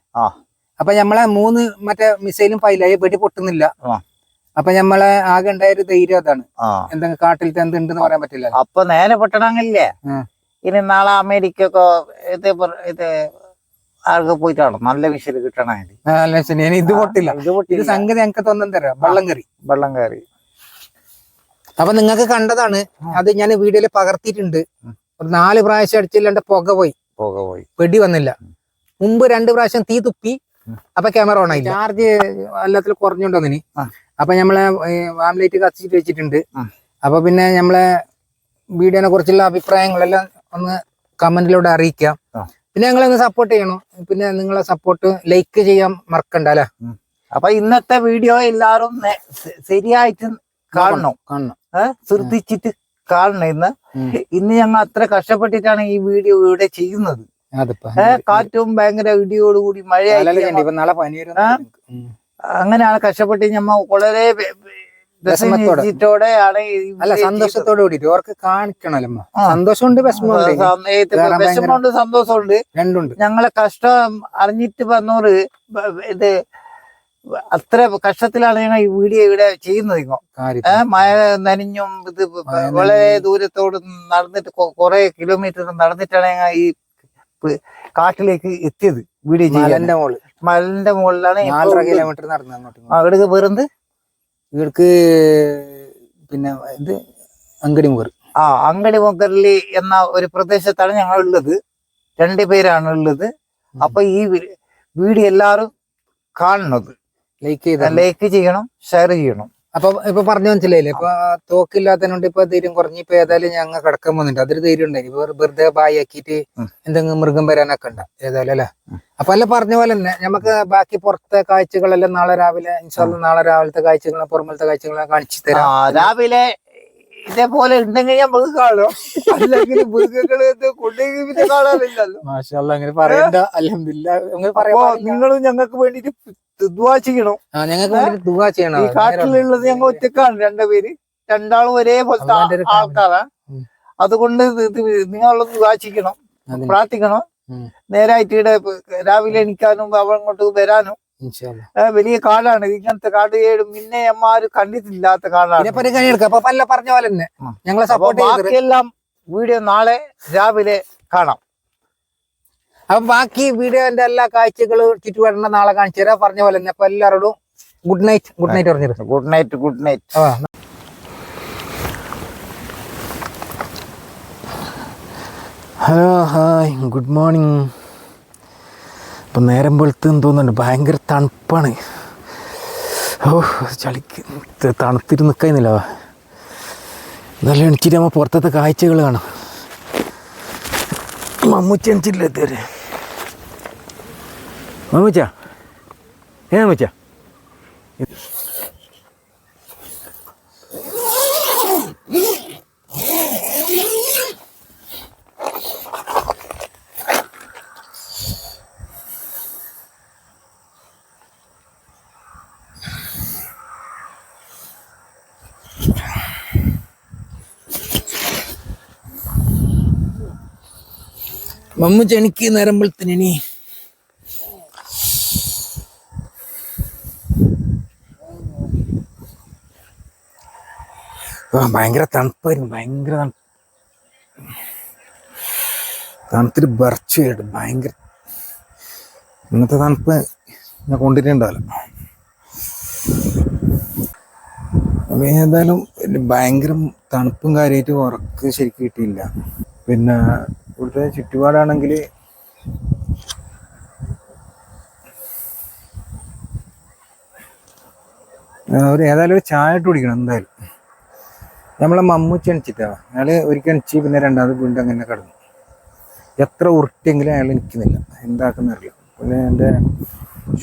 അപ്പൊ നമ്മളെ 3 മറ്റേ മിസൈലും ഫൈലായി, വെടി പൊട്ടുന്നില്ല. അപ്പൊ നമ്മളെ ആകെ ഉണ്ടായ ഒരു ധൈര്യം അതാണ്. എന്തെങ്കിലും കാട്ടിൽ എന്തുണ്ടെന്ന് പറയാൻ പറ്റില്ല. അപ്പൊ നേരെ പൊട്ടണമെങ്കിലേ ഇനി നാളെ അമേരിക്കൊക്കെ ഇത് ആർക്ക് പോയിട്ടാണോ നല്ല മിസൈൽ കിട്ടണമെങ്കിൽ. ഇത് പൊട്ടില്ല. ഇത് സംഗതി ഞങ്ങൾക്ക് തോന്നുന്നു തരാം. വെള്ളം കയറി. അപ്പൊ നിങ്ങൾക്ക് കണ്ടതാണ്. അത് ഞാൻ വീഡിയോയിൽ പകർത്തിയിട്ടുണ്ട്. ഒരു 4 പ്രാവശ്യം അടിച്ചില്ലാണ്ട് പുക പോയി, വെടി വന്നില്ല. മുമ്പ് 2 പ്രാവശ്യം തീ തുപ്പി. അപ്പൊ ക്യാമറ ഓൺ ആയില്ല. ചാർജ് എല്ലാത്തിലും കുറഞ്ഞുണ്ടോന്നിനി. അപ്പൊ നമ്മളെ ആംലൈറ്റ് കത്തിച്ചിട്ട് വെച്ചിട്ടുണ്ട്. അപ്പൊ പിന്നെ നമ്മളെ വീഡിയോനെ കുറിച്ചുള്ള അഭിപ്രായങ്ങളെല്ലാം ഒന്ന് കമന്റിലൂടെ അറിയിക്കാം. പിന്നെ ഞങ്ങളൊന്ന് സപ്പോർട്ട് ചെയ്യണം. പിന്നെ നിങ്ങളെ സപ്പോർട്ട് ലൈക്ക് ചെയ്യാൻ മറക്കണ്ട അല്ലെ. അപ്പൊ ഇന്നത്തെ വീഡിയോ എല്ലാരും ശരിയായിട്ട് കാണണം, ശ്രദ്ധിച്ചിട്ട് കാണണം. ഇന്ന് ഞങ്ങൾ അത്ര കഷ്ടപ്പെട്ടിട്ടാണ് ഈ വീഡിയോ ഇവിടെ ചെയ്യുന്നത്. കാറ്റും ഭയങ്കര ഇടിയോടുകൂടി അങ്ങനെയാണ് കഷ്ടപ്പെട്ട് ഞമ്മ വളരെ സന്തോഷത്തോടെ കൂടിയിട്ട് അവർക്ക് കാണിക്കണല്ലോ. സന്തോഷമുണ്ട്, വിഷമമുണ്ട്, സന്തോഷമുണ്ട്, രണ്ടുണ്ട്. ഞങ്ങളെ കഷ്ടം അറിഞ്ഞിട്ട് വന്നോറ് ഇത് അത്ര കഷ്ടത്തിലാണ് ഞങ്ങൾ ഈ വീഡിയോ ഇവിടെ ചെയ്യുന്നത്. മഴ നനഞ്ഞും ഇത് വളരെ ദൂരത്തോട് നടന്നിട്ട് കുറെ കിലോമീറ്റർ നടന്നിട്ടാണ് ഞങ്ങൾ ഈ കാട്ടിലേക്ക് എത്തിയത്. വീഡിയോ ചെയ്യാൻ മലന്റെ മുകളിലാണ് 4.5 കിലോമീറ്റർ നടന്നു. അവിടെ വേറെന്ത് ഇവർക്ക് പിന്നെ ഇത് അങ്കടിമുഖർ. അങ്കടിമുഖറില് എന്ന ഒരു പ്രദേശത്താണ് ഞങ്ങൾ ഉള്ളത്. 2 പേരാണ് ഉള്ളത്. അപ്പൊ ഈ വീഡിയോ എല്ലാരും കാണുന്നത് ലൈക്ക് ചെയ്യണം, ഷെയർ ചെയ്യണം. അപ്പൊ ഇപ്പൊ പറഞ്ഞു മനസ്സിലായില്ലേ. ഇപ്പൊ തോക്കില്ലാത്തതിനോണ്ട് ഇപ്പൊ ധൈര്യം കുറഞ്ഞ് ഇപ്പൊ ഏതായാലും ഞങ്ങൾ കിടക്കാൻ പോകുന്നുണ്ട്. അതൊരു ധൈര്യം ഉണ്ടായി. വെറുതെ ബായാക്കിയിട്ട് എന്തെങ്കിലും മൃഗം വരാനൊക്കെ ഉണ്ട് ഏതായാലും അല്ലെ. അപ്പൊ എല്ലാം പറഞ്ഞ പോലെ തന്നെ നമുക്ക് ബാക്കി പുറത്തെ കാഴ്ചകളെല്ലാം നാളെ രാവിലെ നാളെ രാവിലത്തെ കാഴ്ചകളെ പുറമലത്തെ കാഴ്ചകളെ കാണിച്ചു തരാം. രാവിലെ ഇതേപോലെ ഉണ്ടെങ്കിൽ നമുക്ക് കാണാം. അല്ലെങ്കിൽ മൃഗങ്ങള് കൊണ്ടെങ്കിൽ പിന്നെ കാണാനില്ലല്ലോ. മാഷാഅല്ലാഹ് അങ്ങനെ പറയണ്ട. അൽഹംദുലില്ലാഹ് നിങ്ങളും ഞങ്ങൾക്ക് വേണ്ടിട്ട് ദുആ ചെയ്യണം. ഞങ്ങൾക്ക് വേണ്ടിട്ട് ദുആ ചെയ്യണം. ഈ കാട്ടിലുള്ളത് ഞങ്ങൾ ഒറ്റക്കാണ്, 2 പേര്, രണ്ടാളും ഒരേപോലത്തെ ആൾക്കാരാണ്. അതുകൊണ്ട് നിങ്ങളൊന്ന് ദുആ ചെയ്യണം, പ്രാർത്ഥിക്കണം. നേരായിട്ട് ഇവിടെ രാവിലെ എണിക്കാനും അവങ്ങോട്ട് വരാനും. വലിയ കാടാണ്. ഇങ്ങനത്തെ കാട് മുന്നേ അമ്മാരും കണ്ടിട്ടില്ലാത്ത കാടാണ്. പറഞ്ഞ പോലെ തന്നെ ഞങ്ങളെ സപ്പോർട്ട് ബാക്കിയെല്ലാം വീഡിയോ നാളെ രാവിലെ കാണാം. അപ്പൊ ബാക്കി വീഡിയോന്റെ എല്ലാ കാഴ്ചകളും ചുറ്റുപാടിന്റെ നാളെ കാണിച്ചു തരാം. പറഞ്ഞ പോലെ തന്നെ. അപ്പൊ എല്ലാവരോടും ഗുഡ് നൈറ്റ് പറഞ്ഞിരുന്നു. Good night. Hello, hi, good morning. ഇപ്പം നേരം വെളുത്തെന്ന് തോന്നുന്നുണ്ട്. ഭയങ്കര തണുപ്പാണ്. ചളിക്ക് തണുത്തിട്ട് നിൽക്കുന്നില്ല. നല്ല എണിച്ചിട്ട് നമ്മൾ പുറത്തത്തെ കാഴ്ചകൾ കാണാം. മമ്മൂച്ച എണിച്ചിട്ടില്ല ഇതുവരെ. മമ്മൂച്ച മമ്മൂച്ച മമ്മൂച്ച എനിക്ക് നേരമ്പളത്തിന് ഇനി ഭയങ്കര തണുപ്പായിരുന്നു. ഭയങ്കര തണുത്തിട്ട് ബർച്ച് കേട്ടു. ഭയങ്കര ഇന്നത്തെ തണുപ്പ് ഞാൻ കൊണ്ടിട്ടുണ്ടാവില്ല. അപ്പം ഏതായാലും ഭയങ്കര തണുപ്പും കാര്യമായിട്ട് ഉറക്ക് ശരിക്കും കിട്ടിയില്ല. പിന്നെ ഇവിടുത്തെ ചുറ്റുപാടാണെങ്കിൽ ഏതായാലും ഒരു ചായ ഇട്ട് കുടിക്കണം എന്തായാലും. നമ്മളെ മമ്മൂച്ച എണിച്ചിട്ടാ, അയാള് ഒരിക്കൽ എണിച്ച് പിന്നെ രണ്ടാമത് വീണ്ടും അങ്ങനെ കിടന്നു. എത്ര ഉരുട്ടിയെങ്കിലും അയാൾ നിൽക്കുന്നില്ല, എന്താക്കുന്നറിയില്ല. പിന്നെ എൻ്റെ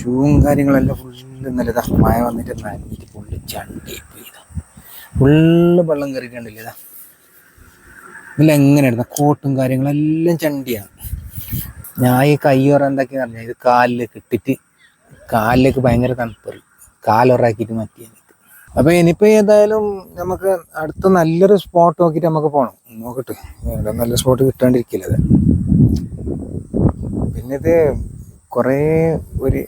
ഷൂവും കാര്യങ്ങളെല്ലാം ഫുള്ള് ഇന്നലെ മഴ വന്നിട്ട് നനഞ്ഞിട്ട് ഫുള്ള് ചണ്ടിയായി പോയി. ഫുള്ള് വെള്ളം കയറിയിട്ടുണ്ടല്ലോ. ഇതാ ഇതിലെങ്ങനെയായിരുന്നു കോട്ടും കാര്യങ്ങളെല്ലാം ചണ്ടിയാണ്. ഞാൻ ഈ കയ്യോറ എന്തൊക്കെയാ പറഞ്ഞാൽ ഇത് കാലിലേക്ക് ഇട്ടിട്ട് കാലിലേക്ക് ഭയങ്കര തണുപ്പറി കാലൊറാക്കിയിട്ട് മാറ്റിയാൽ. അപ്പൊ ഇനിയിപ്പോ ഏതായാലും നമുക്ക് അടുത്ത നല്ലൊരു സ്പോട്ട് നോക്കിയിട്ട് നമുക്ക് പോകണം. നോക്കട്ടെ, നല്ല സ്പോട്ട് കിട്ടാണ്ടിരിക്കില്ല അത്. പിന്നെ ഇത് കുറേ ഒരു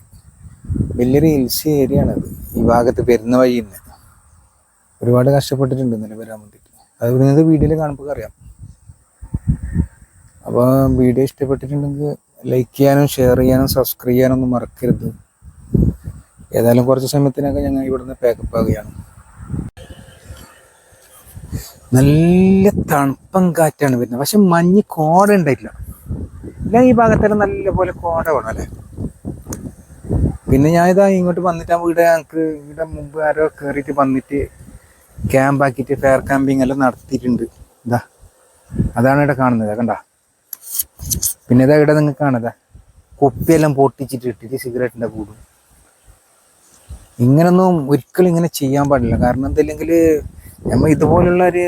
വലിയൊരു ഹിൽസ് ഏരിയ ആണത്. ഈ ഭാഗത്ത് വരുന്ന വഴി തന്നെ ഒരുപാട് കഷ്ടപ്പെട്ടിട്ടുണ്ട് ഇന്നലെ വരാൻ വേണ്ടിയിട്ട്. അത് നിങ്ങൾക്ക് വീഡിയോയിൽ കാണുമ്പോൾ അറിയാം. അപ്പോൾ വീഡിയോ ഇഷ്ടപ്പെട്ടിട്ടുണ്ടെങ്കിൽ ലൈക്ക് ചെയ്യാനും ഷെയർ ചെയ്യാനും സബ്സ്ക്രൈബ് ചെയ്യാനൊന്നും മറക്കരുത്. ഏതായാലും കുറച്ച് സമയത്തിനൊക്കെ ഞങ്ങൾ ഇവിടുന്ന് പാക്കപ്പ് ആവുകയാണ്. നല്ല തണുപ്പം കാറ്റാണ് വരുന്നത്. പക്ഷെ മഞ്ഞ് കോട ഉണ്ടായിട്ടില്ല. ഇല്ല, ഈ ഭാഗത്തെല്ലാം നല്ല പോലെ കോട വേണം അല്ലേ. പിന്നെ ഞാനിതാ ഇങ്ങോട്ട് വന്നിട്ട് ഇവിടെ ഞങ്ങൾക്ക് ഇവിടെ മുമ്പ് ആരോ കയറിയിട്ട് വന്നിട്ട് ക്യാമ്പ് ആക്കിയിട്ട് ഫെയർ ക്യാമ്പിങ് എല്ലാം നടത്തിയിട്ടുണ്ട്. ഇതാ അതാണ് ഇവിടെ കാണുന്നത്, കണ്ട. പിന്നെ ഇതാ ഇവിടെ നിങ്ങൾക്ക് കാണുന്നത് കുപ്പിയെല്ലാം പൊട്ടിച്ചിട്ട് ഇട്ടിട്ട് സിഗരറ്റിൻ്റെ കൂടും. ഇങ്ങനൊന്നും ഒരിക്കലും ഇങ്ങനെ ചെയ്യാൻ പാടില്ല. കാരണം എന്തില്ലെങ്കിൽ നമ്മൾ ഇതുപോലുള്ള ഒരു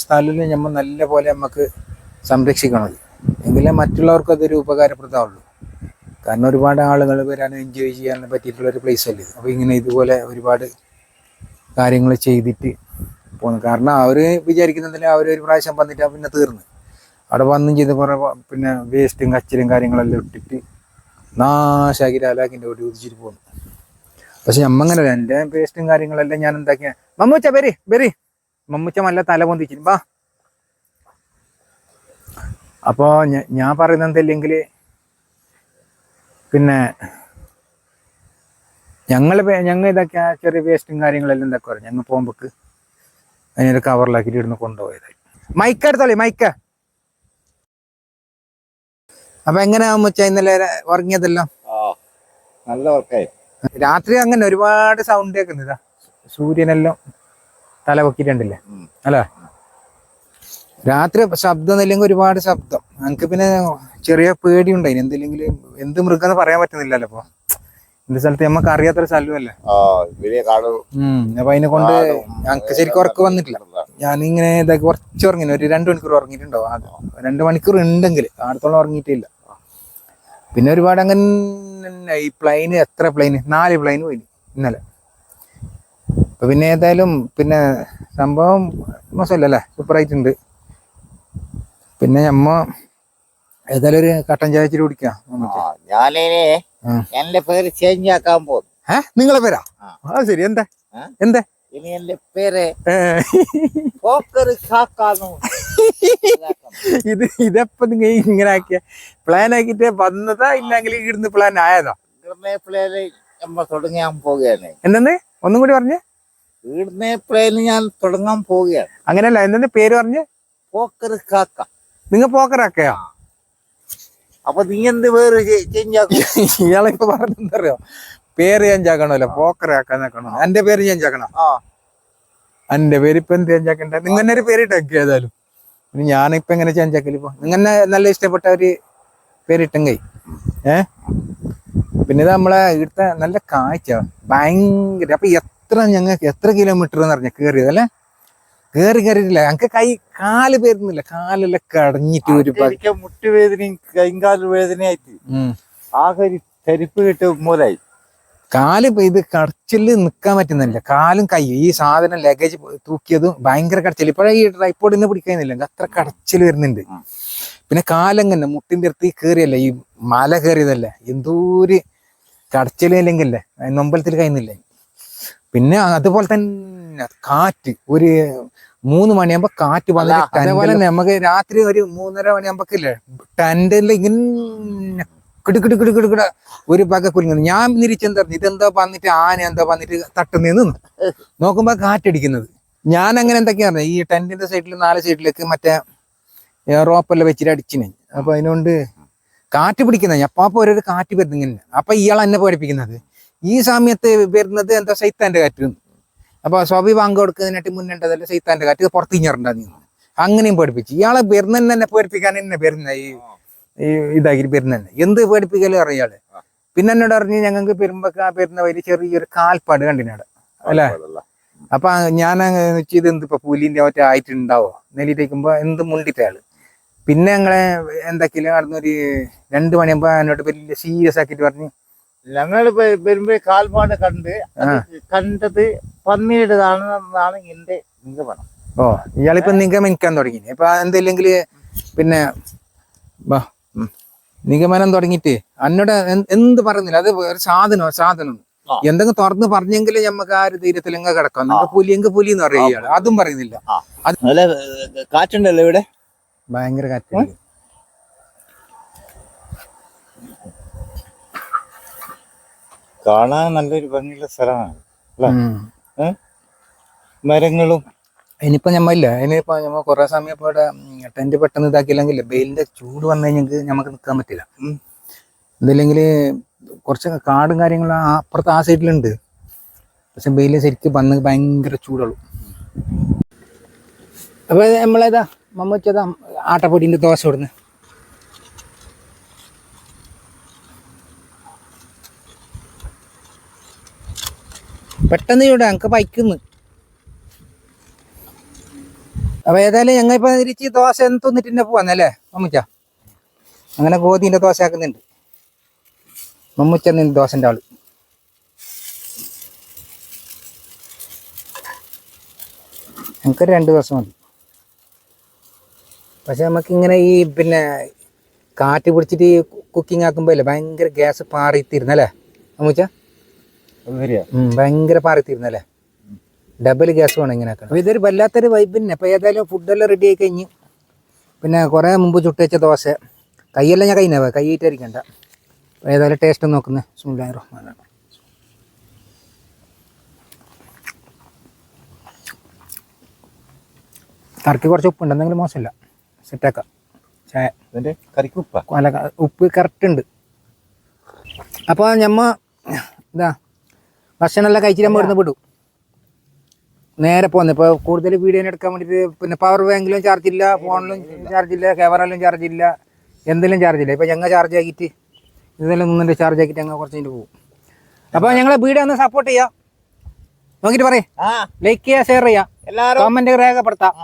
സ്ഥലത്തിൽ നമ്മൾ നല്ല പോലെ നമുക്ക് സംരക്ഷിക്കണം. എങ്കിലേ മറ്റുള്ളവർക്ക് അതൊരു ഉപകാരപ്രദമാവുള്ളൂ. കാരണം ഒരുപാട് ആളുകൾ വരാനും എൻജോയ് ചെയ്യാൻ പറ്റിയിട്ടുള്ളൊരു പ്ലേസ് അല്ലേ. അപ്പോൾ ഇങ്ങനെ ഇതുപോലെ ഒരുപാട് കാര്യങ്ങൾ ചെയ്തിട്ട് പോകുന്നു. കാരണം അവർ വിചാരിക്കുന്നതിൽ അവരൊരു പ്രാവശ്യം വന്നിട്ട് പിന്നെ തീർന്ന് അവിടെ വന്നും ചെയ്ത് കുറേ പിന്നെ വേസ്റ്റും കച്ചിലും കാര്യങ്ങളെല്ലാം ഇട്ടിട്ട് നാശാക്കി ലാലാക്കിൻ്റെ ഓടി ഉദിച്ചിട്ട് പോകുന്നു. പക്ഷെ നമ്മങ്ങനല്ല, എൻ്റെ വേസ്റ്റും കാര്യങ്ങളെല്ലാം ഞാൻ എന്താക്കിയ മമ്മൂച്ച ബെരി മമ്മൂച്ച നല്ല തല പൊന്തിച്ചിട്ട് വാ. അപ്പോൾ ഞാൻ പറയുന്നത് എന്തില്ലെങ്കിൽ പിന്നെ ഞങ്ങൾ ഇതൊക്കെ ചെറിയ വേസ്റ്റും കാര്യങ്ങളെല്ലാം എന്താക്കുക പറയും, ഞങ്ങൾ പോകുമ്പോക്ക് അതിനൊരു കവറിലാക്കിയിട്ട് ഇടുന്ന് കൊണ്ടുപോയത്. മൈക്കെടുത്തോളി മൈക്ക്. അപ്പൊ എങ്ങനെയാ മുച്ച ഇന്നലെ ഉറങ്ങിയതെല്ലാം? നല്ല ഉറക്കായി. രാത്രി അങ്ങനെ ഒരുപാട് സൗണ്ട് കേൾക്കുന്നില്ല, സൂര്യനെല്ലാം തല പൊക്കിയിട്ടുണ്ടല്ലേ അല്ലേ. രാത്രി ശബ്ദം ഇല്ലെങ്കിൽ ഒരുപാട് ശബ്ദം. എനിക്ക് പിന്നെ ചെറിയ പേടിയുണ്ടായിന് എന്തില്ലെങ്കിലും എന്ത് മൃഗം എന്ന് പറയാൻ പറ്റുന്നില്ലല്ലോ. അപ്പൊ இந்த സ്ഥലത്ത് നമുക്ക് അറിയാത്തൊരു സ്ഥലമല്ലേ. അപ്പൊ അതിനെ കൊണ്ട് ഞങ്ങൾക്ക് ശരിക്കും ഉറക്കം വന്നിട്ടില്ല. ഞാനിങ്ങനെ ഇതൊക്കെ കുറച്ച് ഉറങ്ങിന്, ഒരു 2 മണിക്കൂർ ഉറങ്ങിയിട്ടുണ്ടോ. 2 മണിക്കൂർ ഉണ്ടെങ്കിൽ അടുത്തോളം ഉറങ്ങിയിട്ടില്ല. പിന്നെ ഒരുപാട് അങ്ങനെ ഈ പ്ലെയിന് എത്ര പ്ലെയിന് 4 പ്ലെയിന് പോയി ഇന്നലെ. അപ്പൊ പിന്നെ ഏതായാലും പിന്നെ സംഭവം മോശമല്ലല്ലേ, സൂപ്പറായിട്ടുണ്ട്. പിന്നെ നമ്മ ഏതായാലും ഒരു കട്ടൻ ചായ വെച്ചിട്ട് കുടിക്കാം. ഞാനേ എന്റെ പേര് ചേഞ്ച് ആക്കാൻ പോകും. നിങ്ങളെ പേരാ? അത് ശരി. എന്താ എന്താ ഇനി എന്റെ പേര് ഇതെപ്പോ നിങ്ങൾ ഇങ്ങനെ ആക്കിയ പ്ലാൻ ആക്കിട്ട് വന്നതാ ഇല്ലെങ്കിൽ ഇവിടുന്ന് പ്ലാൻ ആയതാ? തുടങ്ങാൻ പോവുകയാണ്. എന്തെന്ന് ഒന്നും കൂടി പറഞ്ഞേ? ഇവിടുന്ന് പ്ലേന് ഞാൻ തുടങ്ങാൻ പോവുകയാണ്. അങ്ങനെയല്ല, എന്തെന്ന് പേര് പറഞ്ഞ്? പോക്കർ കാക്ക. നിങ്ങൾ പോക്കറാക്കയോ? അപ്പൊ നീ എന്ത് പേര് ചേഞ്ച് ആക്കും? ഇയാളിപ്പോ പറഞ്ഞെന്തറിയോ, പേര് ചേഞ്ച് ആക്കണല്ലോ, പോക്കറാക്കാന്നാക്കണോ? എന്റെ പേര് ചേഞ്ച് ആക്കണം. എന്റെ പേര് ഇപ്പൊ എന്ത് ചേഞ്ച് ആക്കണ്ടേ? നിങ്ങൾ തന്നെ ഒരു പേരിട്ടേക്ക്. ഏതായാലും ഞാനിപ്പോ എങ്ങനെ ചേഞ്ച് ആക്കല്? ഇപ്പൊ നിങ്ങൾ നല്ല ഇഷ്ടപ്പെട്ട ഒരു പേരിട്ടെങ്കി പിന്നെ ഇത് നമ്മളെ ഇവിടുത്തെ നല്ല കാഴ്ച ഭയങ്കര. അപ്പൊ ഞങ്ങൾക്ക് എത്ര കിലോമീറ്റർ എന്ന് പറഞ്ഞ കേറിയതല്ലേ? കയറിയിട്ടില്ല, ഞങ്ങക്ക് കാല് പേരുന്നില്ല, കാലെല്ലാം കടഞ്ഞിട്ട് ഒരുപാട് മുട്ടുവേദനയും കൈകാല് വേദനയായിട്ട് ആകെ തരിപ്പ് കിട്ടിയ മൂലായി. കാല് ഇത് കടച്ചില് നിക്കാൻ പറ്റുന്നില്ല, കാലും കയ്യും. ഈ സാധനം ലഗേജ് തൂക്കിയതും ഭയങ്കര കടച്ചില്. ഇപ്പോഴേ ഈ ട്രൈപ്പോഡ് ഇന്ന് പിടിക്കുന്നില്ല, അത്ര കടച്ചില് വരുന്നുണ്ട്. പിന്നെ കാലങ്ങനെ മുട്ടിന്റെ അടുത്ത് കയറിയല്ലേ ഈ മല കയറിയതല്ലേ എന്തോര് കടച്ചിലല്ലെങ്കിലേ നൊമ്പലത്തിൽ കഴിയുന്നില്ലേ. പിന്നെ അതുപോലെ തന്നെ കാറ്റ് ഒരു 3 മണിയാകുമ്പോ കാറ്റ് വന്നിട്ട് അതേപോലെ തന്നെ നമുക്ക് രാത്രി ഒരു 3:30 മണിയാകുമ്പോക്കില്ലേ ടെന്റിൽ ഇങ്ങനെ കിടുകിടുകിടുകിട ഒരു പക കുലുങ്ങുന്നു. ഞാൻ നിരിച്ചെന്താ ഇതെന്താ വന്നിട്ട് ആന എന്താ വന്നിട്ട് തട്ടുന്നേന്ന് നോക്കുമ്പോ കാറ്റടിക്കുന്നത്. ഞാൻ അങ്ങനെ എന്തൊക്കെയാ പറഞ്ഞത്, ഈ ടെന്റിന്റെ സൈഡിൽ 4 സൈഡിലേക്ക് മറ്റേ റോപ്പെല്ലാം വെച്ചിട്ട് അടിച്ചിന്. അപ്പൊ അതിനോണ്ട് കാറ്റ് പിടിക്കുന്ന അപ്പാപ്പോ ഓരോ കാറ്റ് വരുന്നത് ഇങ്ങനെ. അപ്പൊ ഇയാൾ എന്നെ പേടിപ്പിക്കുന്നത് ഈ സമയത്ത് വരുന്നത് എന്താ സൈത്താന്റെ കാറ്റ്. അപ്പൊ സ്വാഭി വാങ്ങ് കൊടുക്കുന്നതിനായിട്ട് മുന്നേണ്ടതല്ല സൈത്താന്റെ കാറ്റ് പുറത്തിഞ്ഞിറണ്ടാ നീ അങ്ങനെയും പേടിപ്പിച്ചു. ഇയാളെ വരുന്നതന്നെ എന്നെ പേടിപ്പിക്കാൻ തന്നെ വരുന്ന ഈ ഇതാക്കി വരുന്നതന്നെ എന്ത് പേടിപ്പിക്കലും അറിയാള്. പിന്നെ എന്നോട് അറിഞ്ഞ് ഞങ്ങൾക്ക് വരുന്ന വഴി ചെറിയൊരു കാൽപ്പാട് കണ്ടിനാട് അല്ലേ. അപ്പൊ ഞാൻ ഇത് എന്തിപ്പോ പുലിന്റെ മറ്റേ ആയിട്ടുണ്ടാവോ നെല്ലിട്ടേക്കുമ്പോ എന്ത് മുണ്ടിട്ടയാള്. പിന്നെ ഞങ്ങളെ എന്തൊക്കെയാ നടന്നൊരു 2 മണിയാകുമ്പോ എന്നോട് വലിയ സീരിയസ് ആക്കിട്ട് പറഞ്ഞു ഞങ്ങള് വരുമ്പോ കാൽപ്പാട് കണ്ടത് പന്നിയുടേതാണെന്നാണ് എന്റെ നിഗമനം. ഓ ഇയാളിപ്പോ നിഗമനിക്കാൻ തുടങ്ങി. ഇപ്പൊ എന്തില്ലെങ്കില് പിന്നെ നിഗമനം തുടങ്ങിയിട്ട് എന്നോട് എന്ത് പറയുന്നില്ല. അത് ഒരു സാധനം എന്തെങ്കിലും തുറന്ന് പറഞ്ഞെങ്കിലും ഞമ്മക്ക് ആ ഒരു ധൈര്യത്തിൽ എങ്ങ കിടക്കാം. നിങ്ങൾക്ക് പുലി എന്ന് പറയുക ഇയാള് അതും പറയുന്നില്ല. കാറ്റുണ്ടല്ലോ ഇവിടെ, ഭയങ്കര കാറ്റ്. കാണാൻ നല്ലൊരു ഭംഗിയുള്ള സ്ഥലമാണ് അല്ലേ. മരങ്ങളും ഇനിയിപ്പോ ഞമ്മല്ല ഇനിയിപ്പോ ഞമ്മ കുറെ സമയം ഇപ്പൊ ഇവിടെ ടെന്റ് പെട്ടെന്ന് ഇതാക്കിയില്ലെങ്കിൽ വെയിലിന്റെ ചൂട് വന്നു കഴിഞ്ഞെങ്കിൽ നമുക്ക് നിൽക്കാൻ പറ്റില്ല. ഇതില്ലെങ്കിൽ കുറച്ച് കാടും കാര്യങ്ങളും അപ്പുറത്ത് ആ സൈഡിലുണ്ട്. പക്ഷെ വെയില് ശരിക്കും വന്ന് ഭയങ്കര ചൂടുള്ളൂ. അപ്പൊ നമ്മളേതാ മമ്മച്ചതാ ആട്ടപ്പൊടിന്റെ ദോശ ഇടുന്നു. പെട്ടെന്ന് ചൂടാ ഞങ്ങൾക്ക് ബൈക്കുന്ന്. അപ്പൊ ഏതായാലും ഞങ്ങൾ ഇപ്പൊ തിരിച്ച് ദോശ തിന്നിട്ട് തന്നെ പോവാന്നല്ലേ മമ്മുച്ച. അങ്ങനെ ഗോതീന്റെ ദോശ ആക്കുന്നുണ്ട് മമ്മുച്ച ദോശന്റെ ആള്. ഞങ്ങൾക്കൊരു 2 ദിവസം മതി. പക്ഷെ നമുക്ക് ഇങ്ങനെ ഈ പിന്നെ കാറ്റ് പിടിച്ചിട്ട് കുക്കിംഗ് ആക്കുമ്പോ അല്ലേ ഭയങ്കര ഗ്യാസ് പാറിത്തിരുന്നല്ലേ മമ്മുച്ച. ഭയങ്കര പാറിത്തിരുന്നല്ലേ. ഡബിൾ ഗ്യാസ് വേണം ഇങ്ങനെ ആക്കണം. അപ്പോൾ ഇതൊരു വല്ലാത്തൊരു വൈബ് തന്നെ. അപ്പോൾ ഏതായാലും ഫുഡെല്ലാം റെഡി ആയി കഴിഞ്ഞ് പിന്നെ കുറേ മുമ്പ് ചുട്ടുവെച്ച ദോശ കൈയെല്ലാം ഞാൻ കൈയിട്ടായിരിക്കണ്ട. അപ്പോൾ ഏതായാലും ടേസ്റ്റ് നോക്കുന്നത് ബിസ്മില്ലാഹിർ റഹ്മാനിർ റഹീം. കറിക്ക് കുറച്ച് ഉപ്പുണ്ട്, എന്തെങ്കിലും മോശമില്ല, സെറ്റാക്കാം. ചായ കറിക്ക് അല്ല ഉപ്പ് കറക്റ്റ് ഉണ്ട്. അപ്പോൾ ഞമ്മ ഇതാ ഭക്ഷണമെല്ലാം കഴിച്ചിട്ട് നമ്മൾ ഇവിടുന്ന് വിടും. നേരെ പോകുന്നത് ഇപ്പോൾ കൂടുതൽ വീഡിയോ എടുക്കാൻ വേണ്ടിയിട്ട് പിന്നെ പവർ ബാങ്കിലും ചാർജ് ഇല്ല, ഫോണിലും ചാർജ് ഇല്ല, ക്യാമറയിലും ചാർജ് ഇല്ല, എന്തെങ്കിലും ചാർജ് ഇല്ല. ഇപ്പോൾ ഞങ്ങൾ ചാർജ് ആക്കിയിട്ട് ഇതെല്ലാം ഒന്നിൻ്റെ ചാർജ് ആക്കിയിട്ട് ഞങ്ങൾ കുറച്ച് കഴിഞ്ഞിട്ട് പോകും. അപ്പോൾ ഞങ്ങളെ വീഡിയോ ഒന്ന് സപ്പോർട്ട് ചെയ്യാം, നോക്കിയിട്ട് പറയും, ലൈക്ക് ചെയ്യുക, ഷെയർ ചെയ്യുക, കമൻറ്റ് രേഖപ്പെടുത്താം.